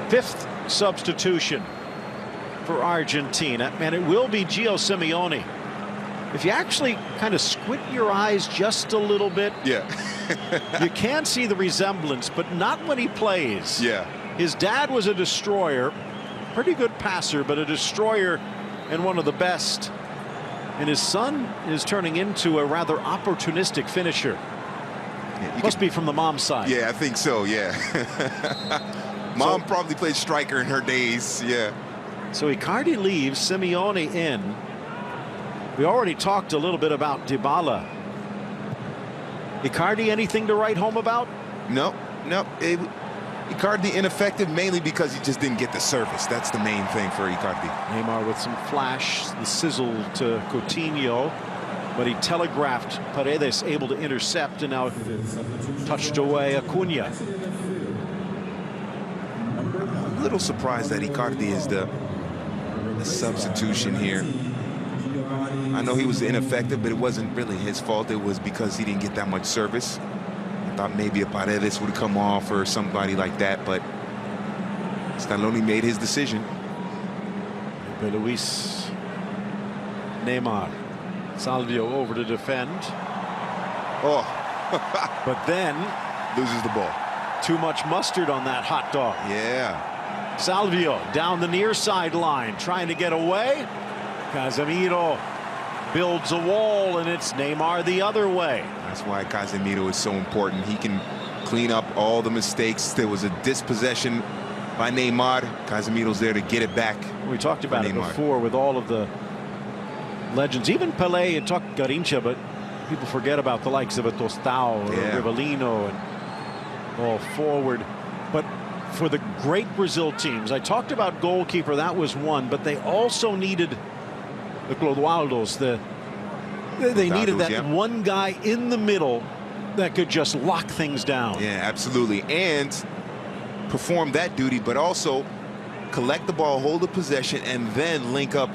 5th substitution for Argentina, and it will be Gio Simeone. If you actually kind of squint your eyes just a little bit, you can see the resemblance, but not when he plays. His dad was a destroyer, pretty good passer, but a destroyer and one of the best. And his son is turning into a rather opportunistic finisher. Must be from the mom's side. Yeah, I think so, Mom probably played striker in her days, So Icardi leaves, Simeone in. We already talked a little bit about Dybala. Icardi, anything to write home about? No. Icardi ineffective mainly because he just didn't get the service. That's the main thing for Icardi. Neymar with some flash, the sizzle to Coutinho, but he telegraphed Paredes, able to intercept, and now touched away Acuna. I'm a little surprised that Icardi is the substitution here. I know he was ineffective, but it wasn't really his fault. It was because he didn't get that much service. I thought maybe a Paredes would come off or somebody like that, but Scaloni made his decision. Luis, Neymar, Salvio over to defend. But then loses the ball. Too much mustard on that hot dog. Salvio down the near sideline, trying to get away. Casemiro builds a wall, and it's Neymar the other way. That's why Casemiro is so important. He can clean up all the mistakes. There was a dispossession by Neymar. Casemiro's there to get it back. We talked about it before with all of the legends, even Pelé and talked Garrincha, but People forget about the likes of a Tostao or a Rivellino and all forward. But for the great Brazil teams, I talked about goalkeeper, that was one, but they also needed the Clodoaldos. They needed that one guy in the middle that could just lock things down. Yeah, absolutely. And perform that duty, but also collect the ball, hold the possession, and then link up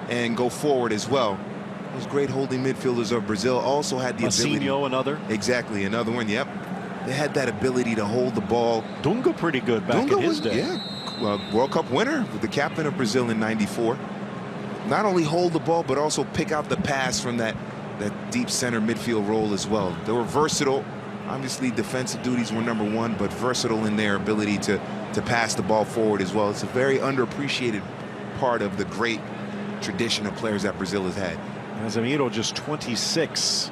and go forward as well. Those great holding midfielders of Brazil also had the ability. Another. Exactly, another one, yep. They had that ability to hold the ball. Dunga pretty good back in his day. Yeah, well, World Cup winner, with the captain of Brazil in '94. Not only hold the ball, but also pick out the pass from that deep center midfield role as well. They were versatile. Obviously, defensive duties were number one, but versatile in their ability to pass the ball forward as well. It's a very underappreciated part of the great tradition of players that Brazil has had. Casemiro just 26,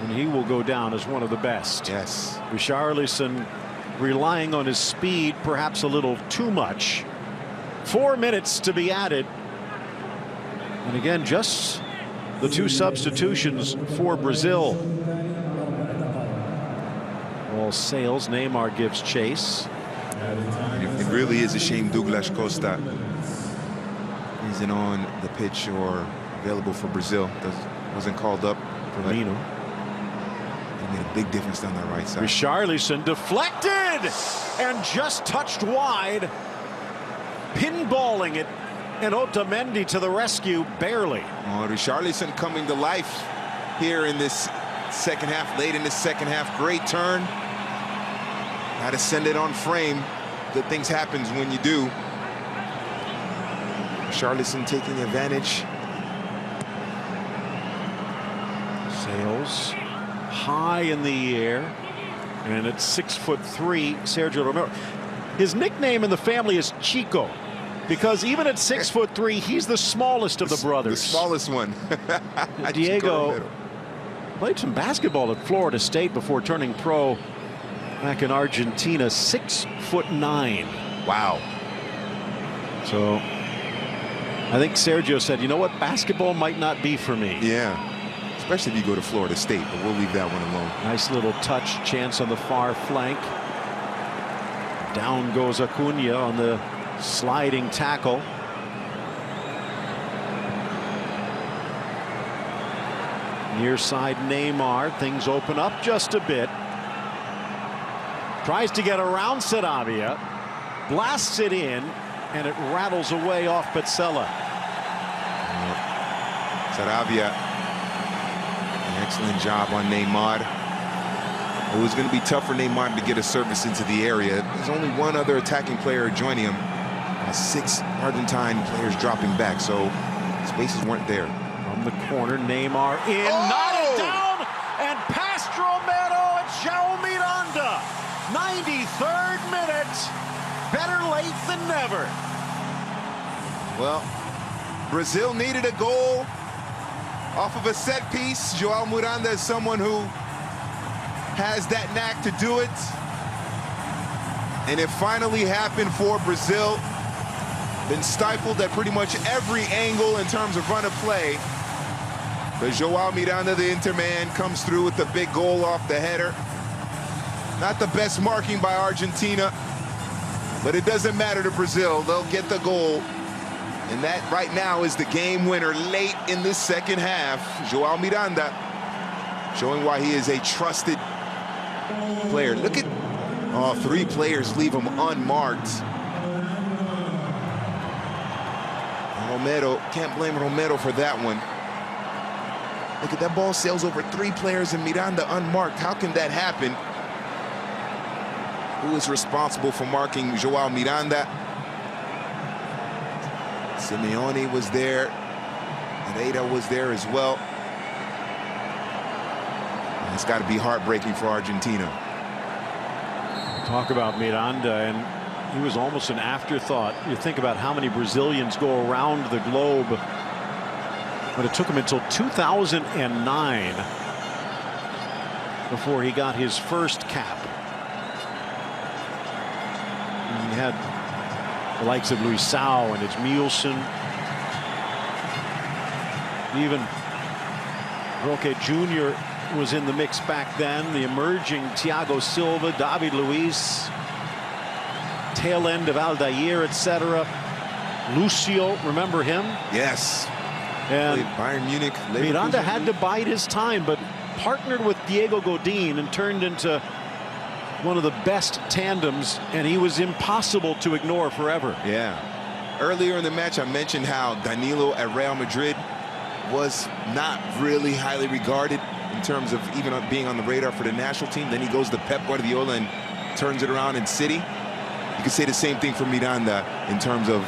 and he will go down as one of the best. Yes. Richarlison relying on his speed, perhaps a little too much. 4 minutes to be added. And again, just the two substitutions for Brazil. All sails. Neymar gives chase. It really is a shame Douglas Costa isn't on the pitch or available for Brazil. Wasn't called up. Firmino. He made a big difference down that right side. Richarlison deflected and just touched wide. Pinballing it. And Otamendi to the rescue, barely. Oh, Richarlison coming to life here in this second half, late in this second half. Great turn. Had to send it on frame. Good things happen when you do. Richarlison taking advantage. Sails high in the air. And at 6'3", Sergio Romero. His nickname in the family is Chico, because even at 6'3", he's the smallest of the brothers. The smallest one. Diego played some basketball at Florida State before turning pro back in Argentina. 6'9". Wow. So I think Sergio said, you know what, basketball might not be for me. Yeah, especially if you go to Florida State, but we'll leave that one alone. Nice little touch, chance on the far flank. Down goes Acuna on the sliding tackle. Near side Neymar. Things open up just a bit. Tries to get around Sarabia. Blasts it in, and it rattles away off Petzela. Sarabia, an excellent job on Neymar. It was going to be tough for Neymar to get a service into the area. There's only one other attacking player joining him. 6 Argentine players dropping back, so spaces weren't there. From the corner, Neymar in, knotted down, and past Romero and João Miranda. 93rd minute. Better late than never. Well, Brazil needed a goal off of a set piece. João Miranda is someone who has that knack to do it. And it finally happened for Brazil. Been stifled at pretty much every angle in terms of run of play. But João Miranda, the Interman, comes through with the big goal off the header. Not the best marking by Argentina, but it doesn't matter to Brazil. They'll get the goal. And that right now is the game winner late in the second half. João Miranda showing why he is a trusted player. Look at, 3 players leave him unmarked. Romero, can't blame Romero for that one. Look at that, ball sails over 3 players and Miranda unmarked. How can that happen? Who is responsible for marking João Miranda? Simeone was there. Herrera was there as well. And it's got to be heartbreaking for Argentina. Talk about Miranda, and he was almost an afterthought. You think about how many Brazilians go around the globe, but it took him until 2009 before he got his first cap. And he had the likes of Luisao and Edmilson, even Roque Jr. was in the mix back then. The emerging Thiago Silva, David Luiz, tail end of Aldair, etc. Lucio, remember him? Yes. And Bayern Munich. Miranda had to bide his time, but partnered with Diego Godin and turned into one of the best tandems, and he was impossible to ignore forever. Yeah. Earlier in the match, I mentioned how Danilo at Real Madrid was not really highly regarded in terms of even being on the radar for the national team. Then he goes to Pep Guardiola and turns it around in City. You could say the same thing for Miranda in terms of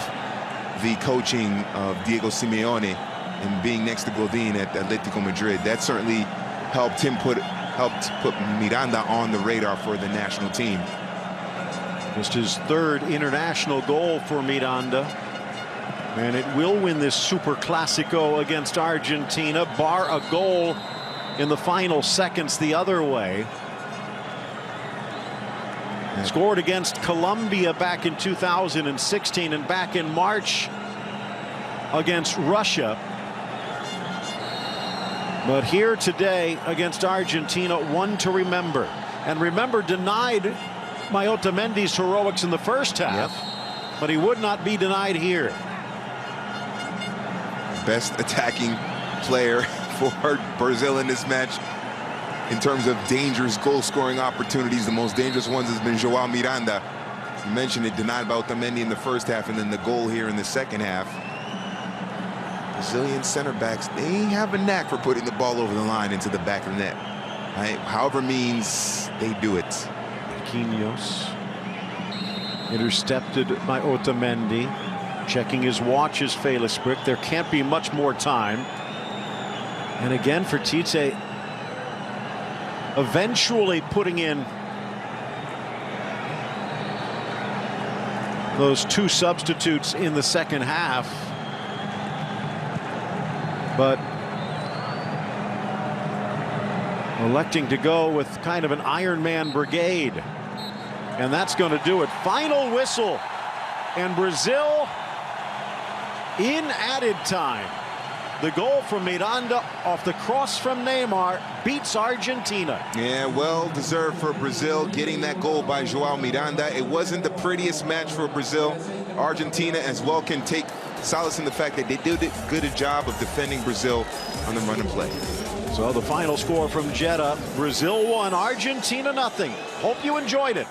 the coaching of Diego Simeone and being next to Godin at Atletico Madrid. That certainly helped put Miranda on the radar for the national team. Just his third international goal for Miranda. And it will win this Super Classico against Argentina, bar a goal in the final seconds the other way. Yeah. Scored against Colombia back in 2016 and back in March against Russia. But here today against Argentina, one to remember. And remember, denied Otamendi's heroics in the first half, but he would not be denied here. Best attacking player for Brazil in this match in terms of dangerous goal-scoring opportunities. The most dangerous ones has been João Miranda. You mentioned it, denied by Otamendi in the first half, and then the goal here in the second half. Brazilian center backs, they have a knack for putting the ball over the line into the back of the net. Right? However means they do it. Marquinhos intercepted by Otamendi. Checking his watch is Felisbrick. There can't be much more time. And again for Tite, eventually putting in those two substitutes in the second half. But electing to go with kind of an Iron Man brigade. And that's going to do it. Final whistle. And Brazil in added time. The goal from Miranda off the cross from Neymar beats Argentina. Yeah, well deserved for Brazil, getting that goal by João Miranda. It wasn't the prettiest match for Brazil. Argentina as well can take solace in the fact that they did a good job of defending Brazil on the run and play. So the final score from Jeddah, Brazil 1, Argentina nothing. Hope you enjoyed it.